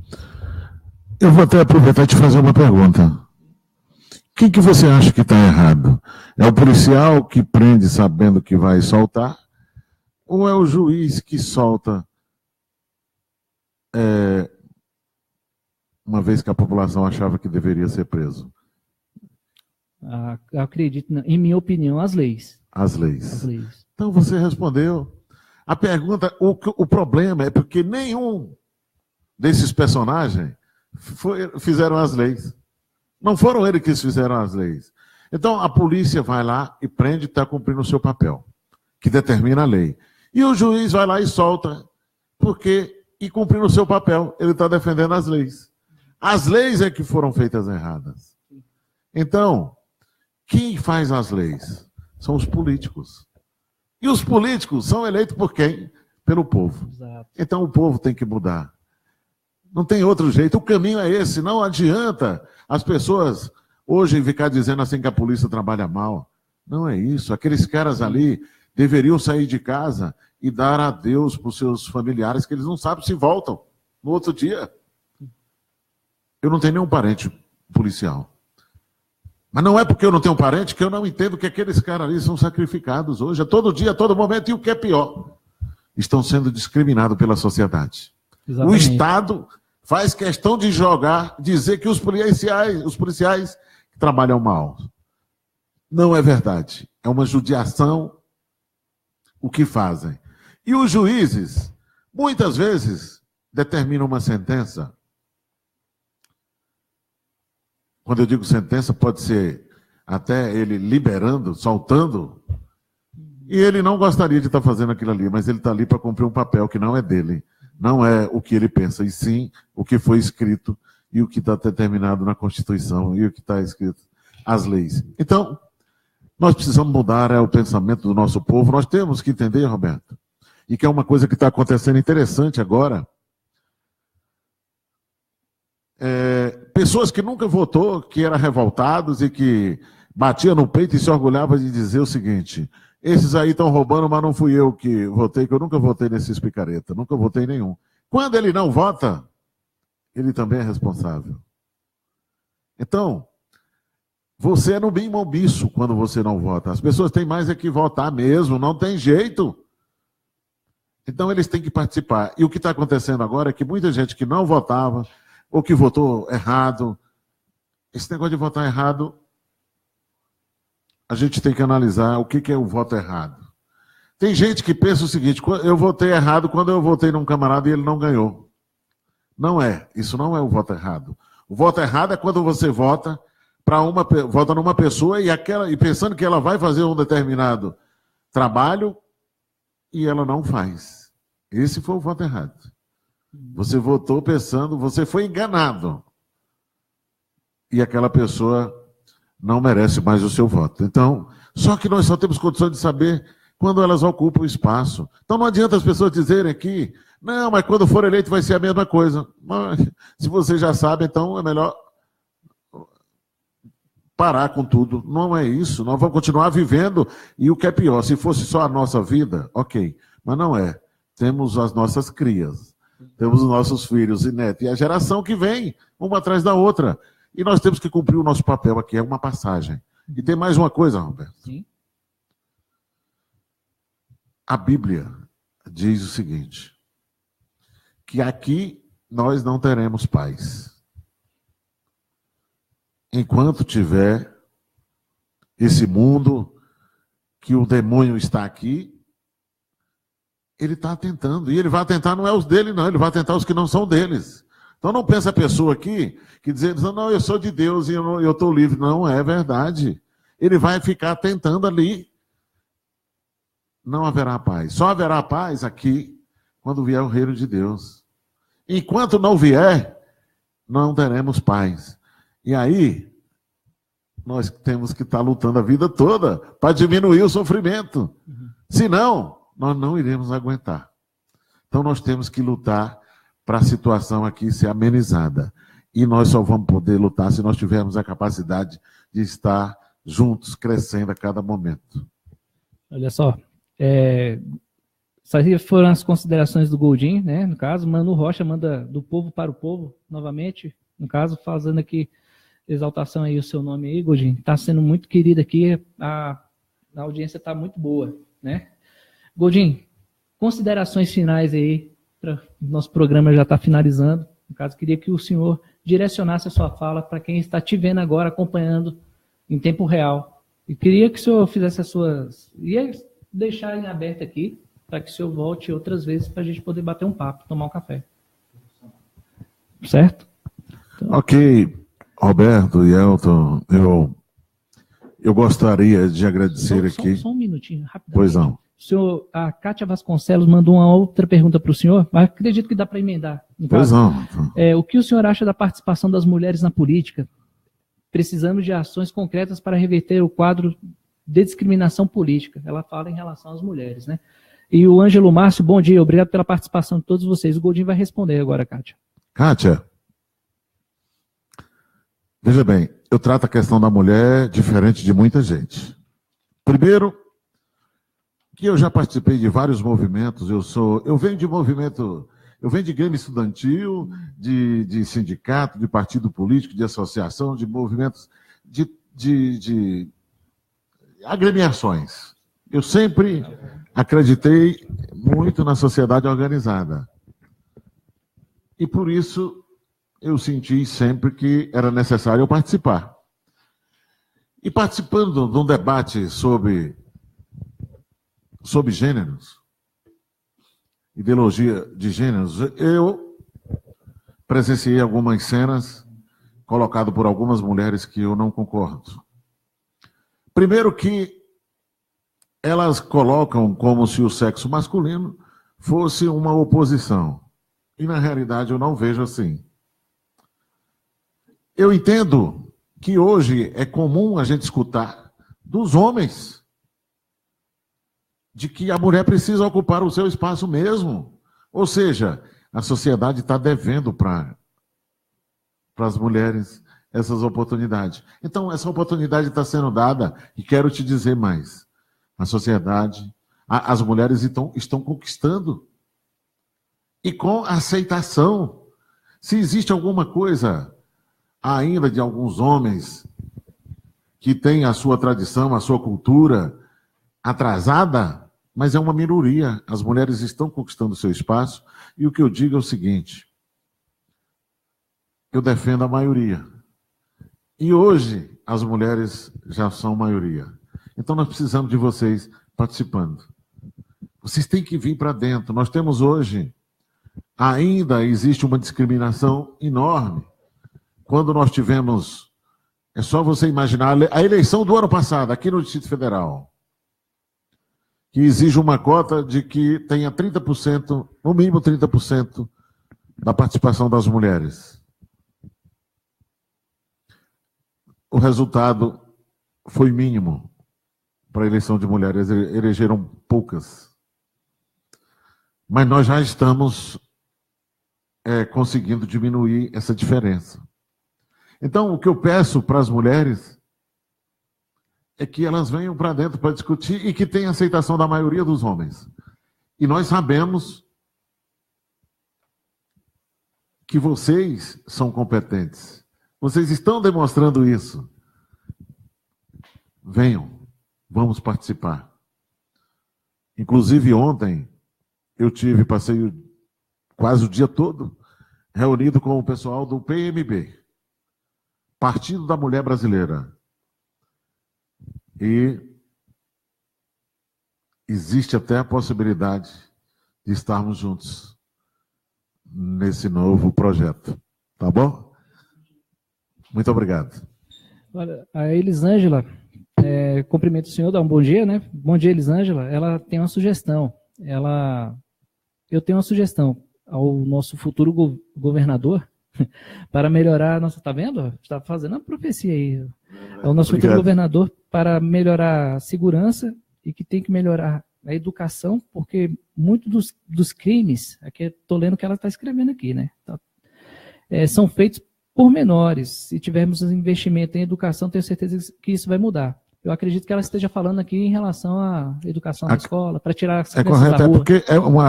Eu vou até aproveitar e te fazer uma pergunta. Quem que você acha que está errado? É o policial que prende sabendo que vai soltar? Ou é o juiz que solta uma vez que a população achava que deveria ser preso? Eu acredito, em minha opinião, as leis. As leis. As leis. Então você respondeu. A pergunta, o problema é porque nenhum desses personagens fizeram as leis. Não foram eles que fizeram as leis. Então a polícia vai lá e prende e está cumprindo o seu papel, que determina a lei. E o juiz vai lá e solta, e cumprindo o seu papel, ele está defendendo as leis. As leis é que foram feitas erradas. Então, quem faz as leis? São os políticos. E os políticos são eleitos por quem? Pelo povo. Exato. Então o povo tem que mudar. Não tem outro jeito. O caminho é esse. Não adianta as pessoas hoje ficar dizendo assim que a polícia trabalha mal. Não é isso. Aqueles caras ali deveriam sair de casa e dar adeus para os seus familiares, que eles não sabem se voltam no outro dia. Eu não tenho nenhum parente policial. Mas não é porque eu não tenho parente que eu não entendo que aqueles caras ali são sacrificados hoje, a todo dia, a todo momento, e o que é pior, estão sendo discriminados pela sociedade. Exatamente. O Estado faz questão de dizer que os policiais trabalham mal. Não é verdade. É uma judiação o que fazem. E os juízes, muitas vezes, determinam uma sentença. Quando eu digo sentença, pode ser até ele liberando, soltando, e ele não gostaria de estar fazendo aquilo ali, mas ele está ali para cumprir um papel que não é dele, não é o que ele pensa, e sim o que foi escrito e o que está determinado na Constituição e o que está escrito as leis. Então, nós precisamos mudar o pensamento do nosso povo, nós temos que entender, Roberto, e que é uma coisa que está acontecendo interessante agora. Pessoas que nunca votou, que eram revoltados e que batia no peito e se orgulhava de dizer o seguinte: esses aí estão roubando, mas não fui eu que votei, que eu nunca votei nesses picareta, nunca votei nenhum. Quando ele não vota, ele também é responsável. Então, você é no mínimo omisso quando você não vota. As pessoas têm mais é que votar mesmo, não tem jeito. Então eles têm que participar. E o que está acontecendo agora é que muita gente que não votava, ou que votou errado. Esse negócio de votar errado, a gente tem que analisar o que é o voto errado. Tem gente que pensa o seguinte: eu votei errado quando eu votei num camarada e ele não ganhou. Não é. Isso não é o voto errado. O voto errado é quando você vota numa pessoa e pensando que ela vai fazer um determinado trabalho e ela não faz. Esse foi o voto errado. Você votou pensando, você foi enganado. E aquela pessoa não merece mais o seu voto. Então, só que nós só temos condições de saber quando elas ocupam o espaço. Então não adianta as pessoas dizerem aqui, não, mas quando for eleito vai ser a mesma coisa. Mas, se você já sabe, então é melhor parar com tudo. Não é isso. Nós vamos continuar vivendo. E o que é pior, se fosse só a nossa vida, ok. Mas não é. Temos as nossas crias. Temos os nossos filhos e netos. E a geração que vem, uma atrás da outra. E nós temos que cumprir o nosso papel aqui. É uma passagem. E tem mais uma coisa, Roberto. Sim. A Bíblia diz o seguinte: que aqui nós não teremos paz. Enquanto tiver esse mundo que o demônio está aqui, ele está tentando. E ele vai tentar, não é os dele, não. Ele vai tentar os que não são deles. Então não pensa a pessoa aqui que dizendo, não, eu sou de Deus e eu estou livre. Não é verdade. Ele vai ficar tentando ali. Não haverá paz. Só haverá paz aqui quando vier o reino de Deus. Enquanto não vier, não teremos paz. E aí, nós temos que estar lutando a vida toda para diminuir o sofrimento. Senão, nós não iremos aguentar. Então, nós temos que lutar para a situação aqui ser amenizada. E nós só vamos poder lutar se nós tivermos a capacidade de estar juntos, crescendo a cada momento. Olha só, Essas foram as considerações do Goldin, né? No caso, Manu Rocha manda do povo para o povo, novamente, no caso, fazendo aqui exaltação aí o seu nome aí, Goldin. Está sendo muito querido aqui, a audiência está muito boa, né? Goldin, considerações finais aí, nosso programa já está finalizando. No caso, queria que o senhor direcionasse a sua fala para quem está te vendo agora, acompanhando em tempo real. E queria que o senhor fizesse as suas... Ia deixar em aberto aqui, para que o senhor volte outras vezes para a gente poder bater um papo, tomar um café. Certo? Então... Ok, Roberto e Elton, eu gostaria de agradecer aqui... Só um minutinho, rapidamente. Pois não. A Kátia Vasconcelos mandou uma outra pergunta para o senhor, mas acredito que dá para emendar. Pois não. O que o senhor acha da participação das mulheres na política? Precisamos de ações concretas para reverter o quadro de discriminação política. Ela fala em relação às mulheres, né? E o Ângelo Márcio, bom dia, obrigado pela participação de todos vocês. O Goldin vai responder agora, Kátia. Kátia, veja bem, eu trato a questão da mulher diferente de muita gente. Primeiro, que eu já participei de vários movimentos, eu venho de movimento, eu venho de grêmio estudantil, de sindicato, de partido político, de associação, de movimentos, de agremiações. Eu sempre acreditei muito na sociedade organizada. E por isso eu senti sempre que era necessário eu participar. E participando de um debate sobre gêneros, ideologia de gêneros, eu presenciei algumas cenas colocadas por algumas mulheres que eu não concordo. Primeiro que elas colocam como se o sexo masculino fosse uma oposição. E na realidade eu não vejo assim. Eu entendo que hoje é comum a gente escutar dos homens de que a mulher precisa ocupar o seu espaço mesmo. Ou seja, a sociedade está devendo para as mulheres essas oportunidades. Então, essa oportunidade está sendo dada, e quero te dizer mais. A sociedade, as mulheres estão conquistando. E com aceitação. Se existe alguma coisa ainda de alguns homens que têm a sua tradição, a sua cultura atrasada, mas é uma minoria. As mulheres estão conquistando o seu espaço. E o que eu digo é o seguinte: eu defendo a maioria. E hoje as mulheres já são maioria. Então nós precisamos de vocês participando. Vocês têm que vir para dentro. Nós temos hoje, ainda existe uma discriminação enorme. Quando nós tivemos, é só você imaginar, a eleição do ano passado, aqui no Distrito Federal, que exige uma cota de que tenha 30%, no mínimo 30% da participação das mulheres. O resultado foi mínimo para a eleição de mulheres, elegeram poucas. Mas nós já estamos conseguindo diminuir essa diferença. Então, o que eu peço para as mulheres é que elas venham para dentro para discutir e que tenham aceitação da maioria dos homens. E nós sabemos que vocês são competentes. Vocês estão demonstrando isso. Venham, vamos participar. Inclusive ontem, passei quase o dia todo reunido com o pessoal do PMB, Partido da Mulher Brasileira. E existe até a possibilidade de estarmos juntos nesse novo projeto. Tá bom? Muito obrigado. Olha, a Elisângela, cumprimento o senhor, dá um bom dia, né? Bom dia, Elisângela. Ela tem uma sugestão. Eu tenho uma sugestão ao nosso futuro governador para melhorar a nossa... Tá vendo? Está fazendo uma profecia aí. É o nosso futuro governador para melhorar a segurança e que tem que melhorar a educação, porque muitos dos crimes, aqui estou lendo o que ela está escrevendo aqui, né? São feitos por menores. Se tivermos investimento em educação, tenho certeza que isso vai mudar. Eu acredito que ela esteja falando aqui em relação à educação na escola, para tirar as crianças correto, da rua. Porque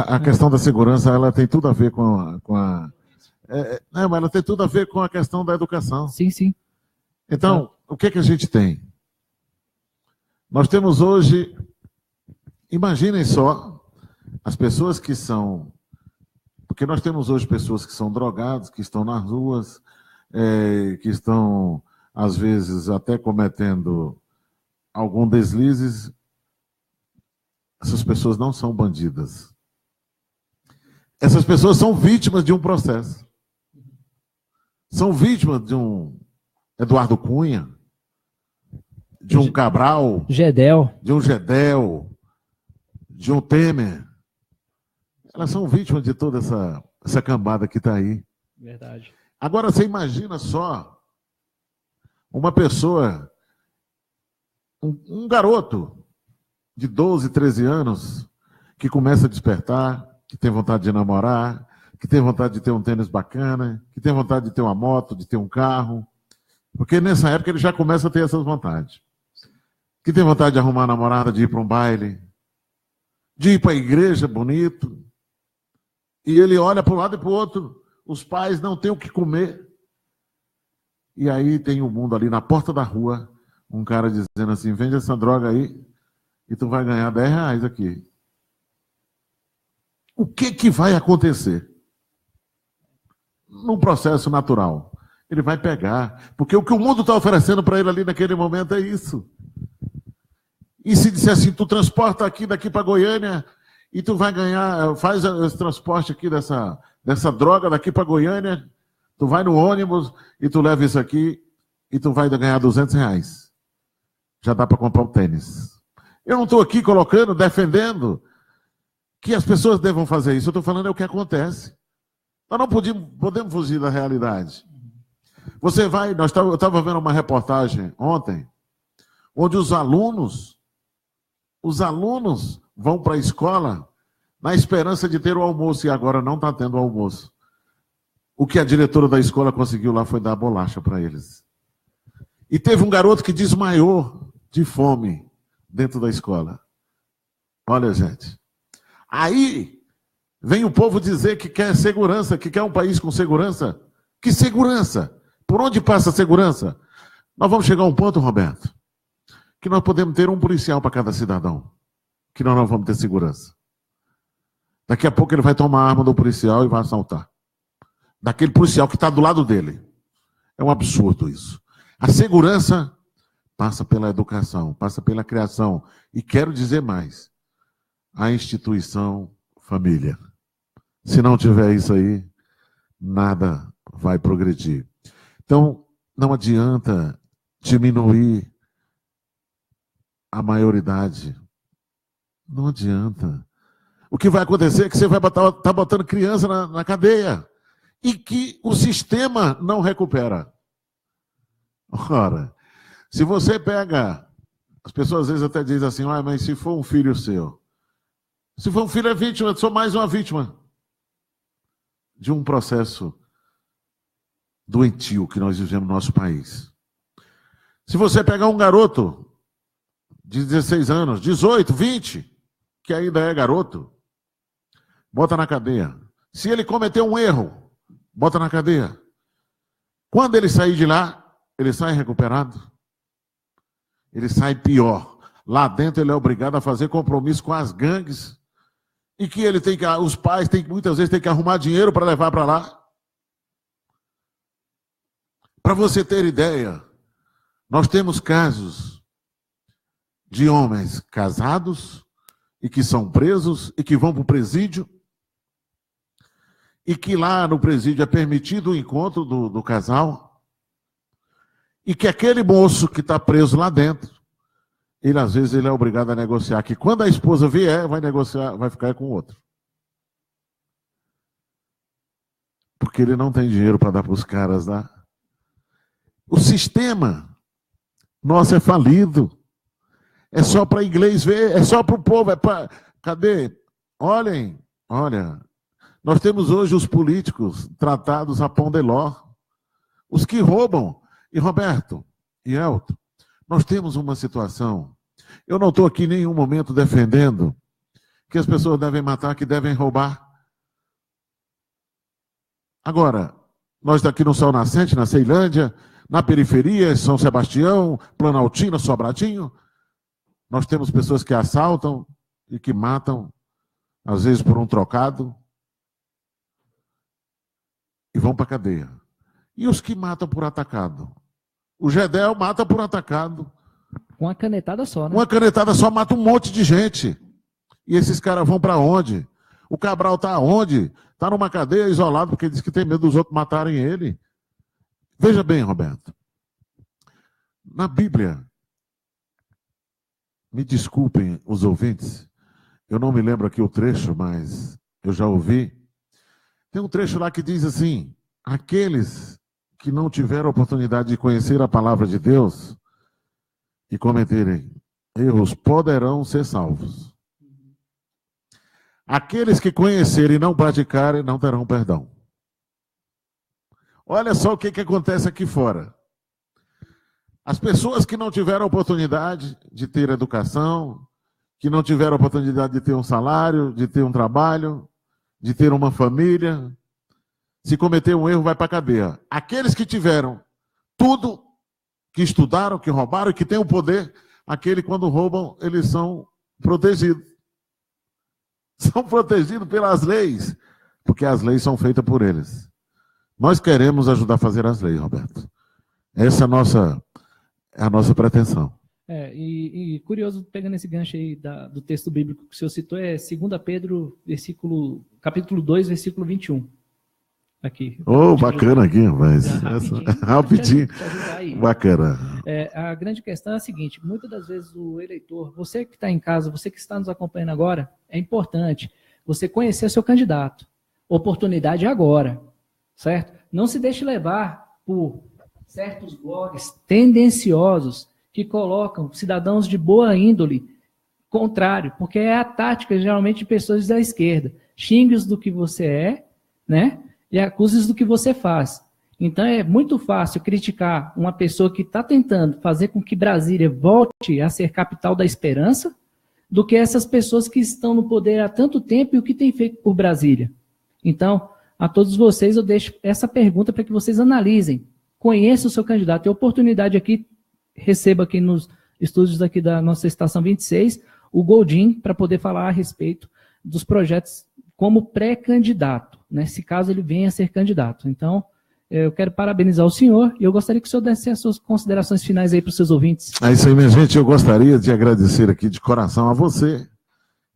a questão da segurança, ela tem tudo a ver mas ela tem tudo a ver com a questão da educação. Sim, sim. Então, o que a gente tem? Nós temos hoje, imaginem só, as pessoas que são... Porque nós temos hoje pessoas que são drogadas, que estão nas ruas, que estão, às vezes, até cometendo algum deslizes. Essas pessoas não são bandidas. Essas pessoas são vítimas de um processo. São vítimas de um Eduardo Cunha, de um Cabral, de um Gedel, de um Temer. Elas são vítimas de toda essa cambada que está aí. Verdade. Agora, você imagina só uma pessoa, um garoto de 12, 13 anos, que começa a despertar, que tem vontade de namorar, que tem vontade de ter um tênis bacana, que tem vontade de ter uma moto, de ter um carro. Porque nessa época ele já começa a ter essas vontades. Que tem vontade de arrumar uma namorada, de ir para um baile, de ir para a igreja bonito. E ele olha para um lado e para o outro. Os pais não têm o que comer. E aí tem o mundo ali na porta da rua, um cara dizendo assim, vende essa droga aí e tu vai ganhar R$10 aqui. O que vai acontecer? Num processo natural. Ele vai pegar. Porque o que o mundo está oferecendo para ele ali naquele momento é isso. E se disser assim, tu transporta daqui para Goiânia e tu vai ganhar, faz esse transporte aqui dessa droga daqui para Goiânia, tu vai no ônibus e tu leva isso aqui e tu vai ganhar R$200. Já dá para comprar um tênis. Eu não estou aqui defendendo que as pessoas devam fazer isso. Eu estou falando é o que acontece. Nós não podemos fugir da realidade. Eu estava vendo uma reportagem ontem, onde os alunos vão para a escola na esperança de ter o almoço, e agora não está tendo almoço. O que a diretora da escola conseguiu lá foi dar bolacha para eles. E teve um garoto que desmaiou de fome dentro da escola. Olha, gente. Aí vem o povo dizer que quer segurança, que quer um país com segurança. Que segurança? Por onde passa a segurança? Nós vamos chegar a um ponto, Roberto, que nós podemos ter um policial para cada cidadão, que nós não vamos ter segurança. Daqui a pouco ele vai tomar a arma do policial e vai assaltar. Daquele policial que está do lado dele. É um absurdo isso. A segurança passa pela educação, passa pela criação. E quero dizer mais, a instituição família. Se não tiver isso aí, nada vai progredir. Então, não adianta diminuir a maioridade. Não adianta. O que vai acontecer é que você vai estar botando criança na cadeia e que o sistema não recupera. Ora, se você pega... As pessoas às vezes até dizem assim, mas se for um filho seu... Se for um filho é vítima, eu sou mais uma vítima de um processo doentio que nós vivemos no nosso país. Se você pegar um garoto de 16 anos, 18, 20, que ainda é garoto, bota na cadeia. Se ele cometer um erro, bota na cadeia. Quando ele sair de lá, ele sai recuperado. Ele sai pior. Lá dentro ele é obrigado a fazer compromisso com as gangues e que os pais muitas vezes têm que arrumar dinheiro para levar para lá. Para você ter ideia, nós temos casos de homens casados e que são presos e que vão para o presídio e que lá no presídio é permitido o encontro do casal e que aquele moço que está preso lá dentro, às vezes ele é obrigado a negociar, que quando a esposa vier, vai negociar, vai ficar com outro. Porque ele não tem dinheiro para dar para os caras lá. O sistema nosso é falido. É só para inglês ver, é só para o povo. Cadê? Olha, nós temos hoje os políticos tratados a pão de ló. Os que roubam. E Roberto e Elton, Nós temos uma situação, eu não estou aqui em nenhum momento defendendo que as pessoas devem matar, que devem roubar. Agora, nós daqui no Sol Nascente, na Ceilândia, na periferia, São Sebastião, Planaltina, Sobradinho, nós temos pessoas que assaltam e que matam, às vezes por um trocado, e vão para a cadeia. E os que matam por atacado? O Gedel mata por atacado. Uma canetada só, né? Uma canetada só mata um monte de gente. E esses caras vão para onde? O Cabral está onde? Está numa cadeia isolado porque diz que tem medo dos outros matarem ele. Veja bem, Roberto. Na Bíblia, me desculpem os ouvintes, eu não me lembro aqui o trecho, mas eu já ouvi. Tem um trecho lá que diz assim: aqueles que não tiveram oportunidade de conhecer a palavra de Deus e cometerem erros poderão ser salvos. Aqueles que conhecerem e não praticarem não terão perdão. Olha só o que acontece aqui fora. As pessoas que não tiveram oportunidade de ter educação, que não tiveram oportunidade de ter um salário, de ter um trabalho, de ter uma família, se cometer um erro, vai para a cadeia. Aqueles que tiveram tudo, que estudaram, que roubaram, que têm o poder, aquele quando roubam, eles são protegidos. São protegidos pelas leis, porque as leis são feitas por eles. Nós queremos ajudar a fazer as leis, Roberto. Essa é a nossa pretensão. E curioso, pegando esse gancho aí do texto bíblico que o senhor citou, é 2 Pedro, capítulo 2, versículo 21. Aqui. Bacana aqui, mas rapidinho. Bacana. A grande questão é a seguinte: muitas das vezes o eleitor, você que está em casa, você que está nos acompanhando agora, é importante você conhecer seu candidato. Oportunidade agora, certo? Não se deixe levar por certos blogs tendenciosos que colocam cidadãos de boa índole contrário, porque é a tática geralmente de pessoas da esquerda. Xingue-os do que você é, né? E acuse-os do que você faz. Então é muito fácil criticar uma pessoa que está tentando fazer com que Brasília volte a ser capital da esperança, do que essas pessoas que estão no poder há tanto tempo e o que tem feito por Brasília. Então, a todos vocês eu deixo essa pergunta para que vocês analisem. Conheça o seu candidato. Tem oportunidade aqui, receba aqui nos estúdios aqui da nossa Estação 26, o Goldin, para poder falar a respeito dos projetos como pré-candidato, né, se caso ele venha a ser candidato. Então, eu quero parabenizar o senhor e eu gostaria que o senhor desse as suas considerações finais aí para os seus ouvintes. É isso aí, minha gente. Eu gostaria de agradecer aqui de coração a você,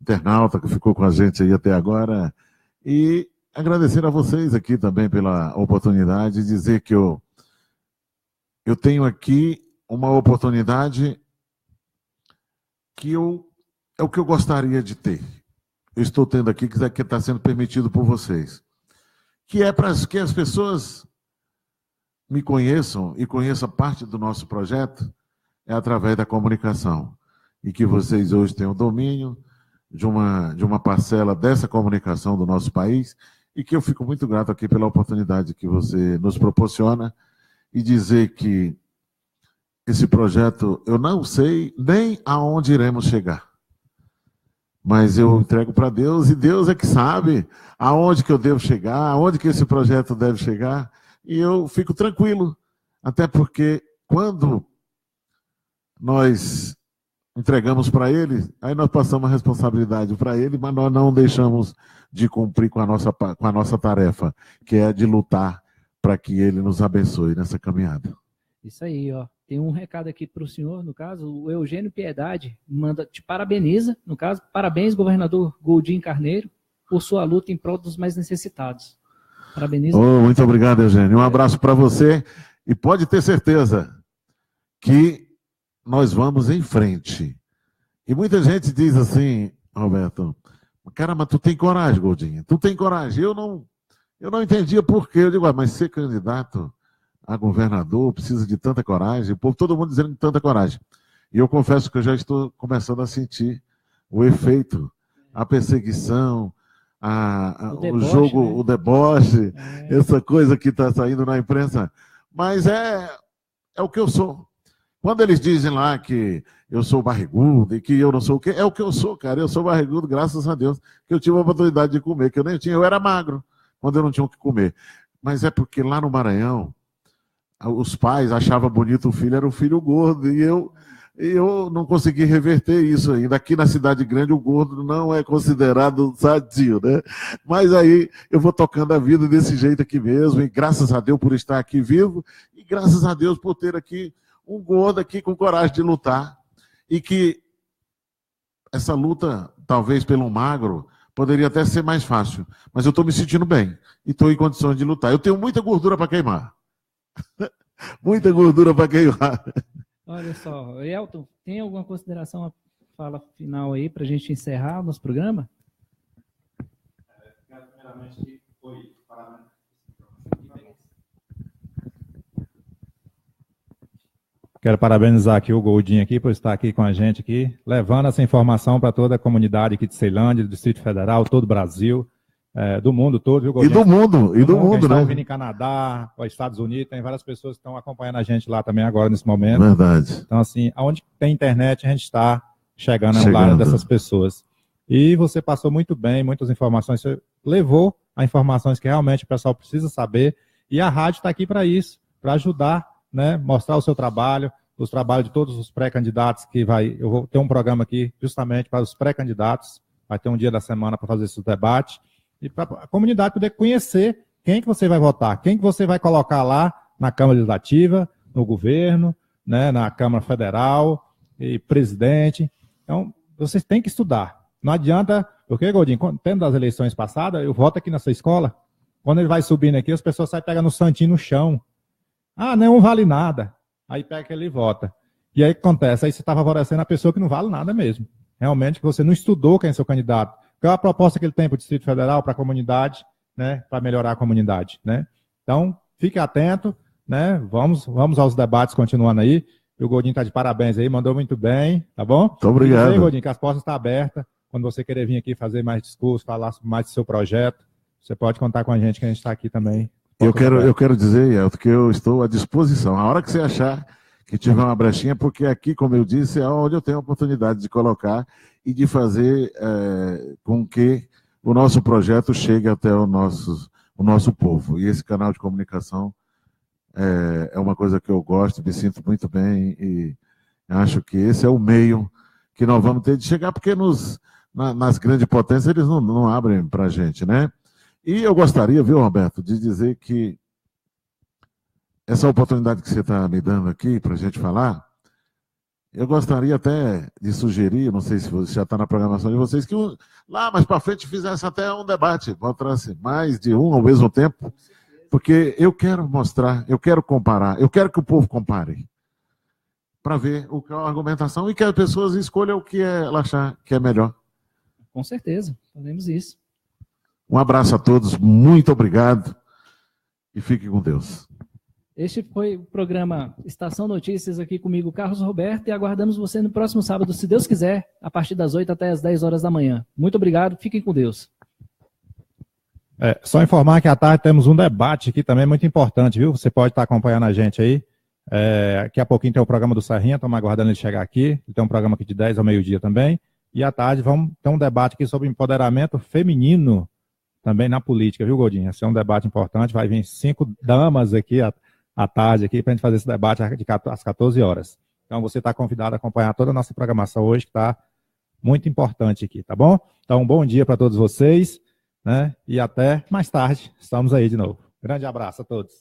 internauta, que ficou com a gente aí até agora, e agradecer a vocês aqui também pela oportunidade de dizer que eu tenho aqui uma oportunidade que é o que eu gostaria de ter. Eu estou tendo aqui, que está sendo permitido por vocês. Que é para que as pessoas me conheçam e conheçam parte do nosso projeto, é através da comunicação. E que vocês hoje tenham domínio de uma parcela dessa comunicação do nosso país, e que eu fico muito grato aqui pela oportunidade que você nos proporciona, e dizer que esse projeto, eu não sei nem aonde iremos chegar. Mas eu entrego para Deus, e Deus é que sabe aonde que eu devo chegar, aonde que esse projeto deve chegar, e eu fico tranquilo, até porque quando nós entregamos para ele, aí nós passamos a responsabilidade para ele, mas nós não deixamos de cumprir com a nossa tarefa, que é de lutar para que ele nos abençoe nessa caminhada. Isso aí, ó. Tem um recado aqui para o senhor, no caso, o Eugênio Piedade te parabeniza, no caso, parabéns, governador Goldin Carneiro, por sua luta em prol dos mais necessitados. Parabeniza. Muito obrigado, Eugênio. Um abraço para você, e pode ter certeza que nós vamos em frente. E muita gente diz assim, Roberto, cara, mas tu tem coragem, Goldin, tu tem coragem. Eu não entendia por quê. Eu digo, mas ser candidato a governador precisa de tanta coragem, todo mundo dizendo de tanta coragem. E eu confesso que eu já estou começando a sentir o efeito, a perseguição, o jogo, né? O deboche, essa coisa que está saindo na imprensa. Mas é o que eu sou. Quando eles dizem lá que eu sou barrigudo e que eu não sou o quê, é o que eu sou, cara. Eu sou barrigudo, graças a Deus, que eu tive a oportunidade de comer, que eu nem tinha, eu era magro, quando eu não tinha o que comer. Mas é porque lá no Maranhão, os pais achavam bonito o filho, era um filho gordo, e eu não consegui reverter isso ainda. Aqui na cidade grande, o gordo não é considerado sadio, né? Mas aí eu vou tocando a vida desse jeito aqui mesmo, e graças a Deus por estar aqui vivo, e graças a Deus por ter aqui um gordo aqui com coragem de lutar, e que essa luta, talvez pelo magro, poderia até ser mais fácil, mas eu estou me sentindo bem, e estou em condições de lutar. Eu tenho muita gordura para queimar. Muita gordura para queimar. Olha só, Elton, tem alguma consideração, a fala final aí para a gente encerrar o nosso programa? Primeiramente, foi Quero parabenizar aqui o Goldinho aqui por estar aqui com a gente aqui, levando essa informação para toda a comunidade aqui de Ceilândia, do Distrito Federal, todo o Brasil, do mundo todo, viu, Goldinho? E do mundo, né? né? Em Canadá, os Estados Unidos, tem várias pessoas que estão acompanhando a gente lá também agora, nesse momento. Verdade. Então, assim, aonde tem internet, a gente está chegando ao lado dessas pessoas. E você passou muito bem, muitas informações, você levou a informações que realmente o pessoal precisa saber, e a rádio está aqui para isso, para ajudar, né, mostrar o seu trabalho, os trabalhos de todos os pré-candidatos eu vou ter um programa aqui justamente para os pré-candidatos, vai ter um dia da semana para fazer esse debate, e para a comunidade poder conhecer quem que você vai votar, quem que você vai colocar lá na Câmara Legislativa, no governo, né, na Câmara Federal, e presidente. Então, vocês têm que estudar. Não adianta, porque, Goldinho, tendo das eleições passadas, eu voto aqui nessa escola, quando ele vai subindo aqui, as pessoas saem pegando o santinho no chão. Ah, não vale nada. Aí pega aquele e vota. E aí o que acontece? Aí você está favorecendo a pessoa que não vale nada mesmo. Realmente que você não estudou quem é seu candidato. Qual é a proposta que ele tem para o Distrito Federal, para a comunidade, né, para melhorar a comunidade, né? Então, fique atento, né? Vamos aos debates continuando aí. E o Goldinho está de parabéns aí, mandou muito bem, tá bom? Muito obrigado. Diz aí, Goldinho, que as portas estão abertas. Quando você querer vir aqui fazer mais discurso, falar mais do seu projeto, você pode contar com a gente, que a gente está aqui também. Eu quero dizer, Elton, que eu estou à disposição. A hora que você achar que tiver uma brechinha, porque aqui, como eu disse, é onde eu tenho a oportunidade de colocar e de fazer com que o nosso projeto chegue até o nosso povo. E esse canal de comunicação é uma coisa que eu gosto, me sinto muito bem e acho que esse é o meio que nós vamos ter de chegar, porque nas grandes potências eles não abrem para a gente, né? E eu gostaria, viu, Roberto, de dizer que essa oportunidade que você está me dando aqui para a gente falar, eu gostaria até de sugerir, não sei se você já está na programação de vocês, que lá mais para frente fizesse até um debate, botasse mais de um ao mesmo tempo, porque eu quero mostrar, eu quero comparar, eu quero que o povo compare, para ver o que é a argumentação e que as pessoas escolham o que ela achar que é melhor. Com certeza, fazemos isso. Um abraço a todos, muito obrigado e fique com Deus. Este foi o programa Estação Notícias, aqui comigo, Carlos Roberto, e aguardamos você no próximo sábado, se Deus quiser, a partir das 8 até as 10 horas da manhã. Muito obrigado, fiquem com Deus. Só informar que à tarde temos um debate aqui também muito importante, viu? Você pode estar acompanhando a gente aí. Daqui a pouquinho tem o programa do Serrinha, estamos aguardando ele chegar aqui. Tem um programa aqui de 10 ao meio-dia também. E à tarde vamos ter um debate aqui sobre empoderamento feminino também na política, viu, Goldinho? Esse é um debate importante, vai vir 5 damas aqui à tarde aqui para a gente fazer esse debate às 14 horas. Então você está convidado a acompanhar toda a nossa programação hoje, que está muito importante aqui, tá bom? Então, um bom dia para todos vocês, né? E até mais tarde, estamos aí de novo. Grande abraço a todos.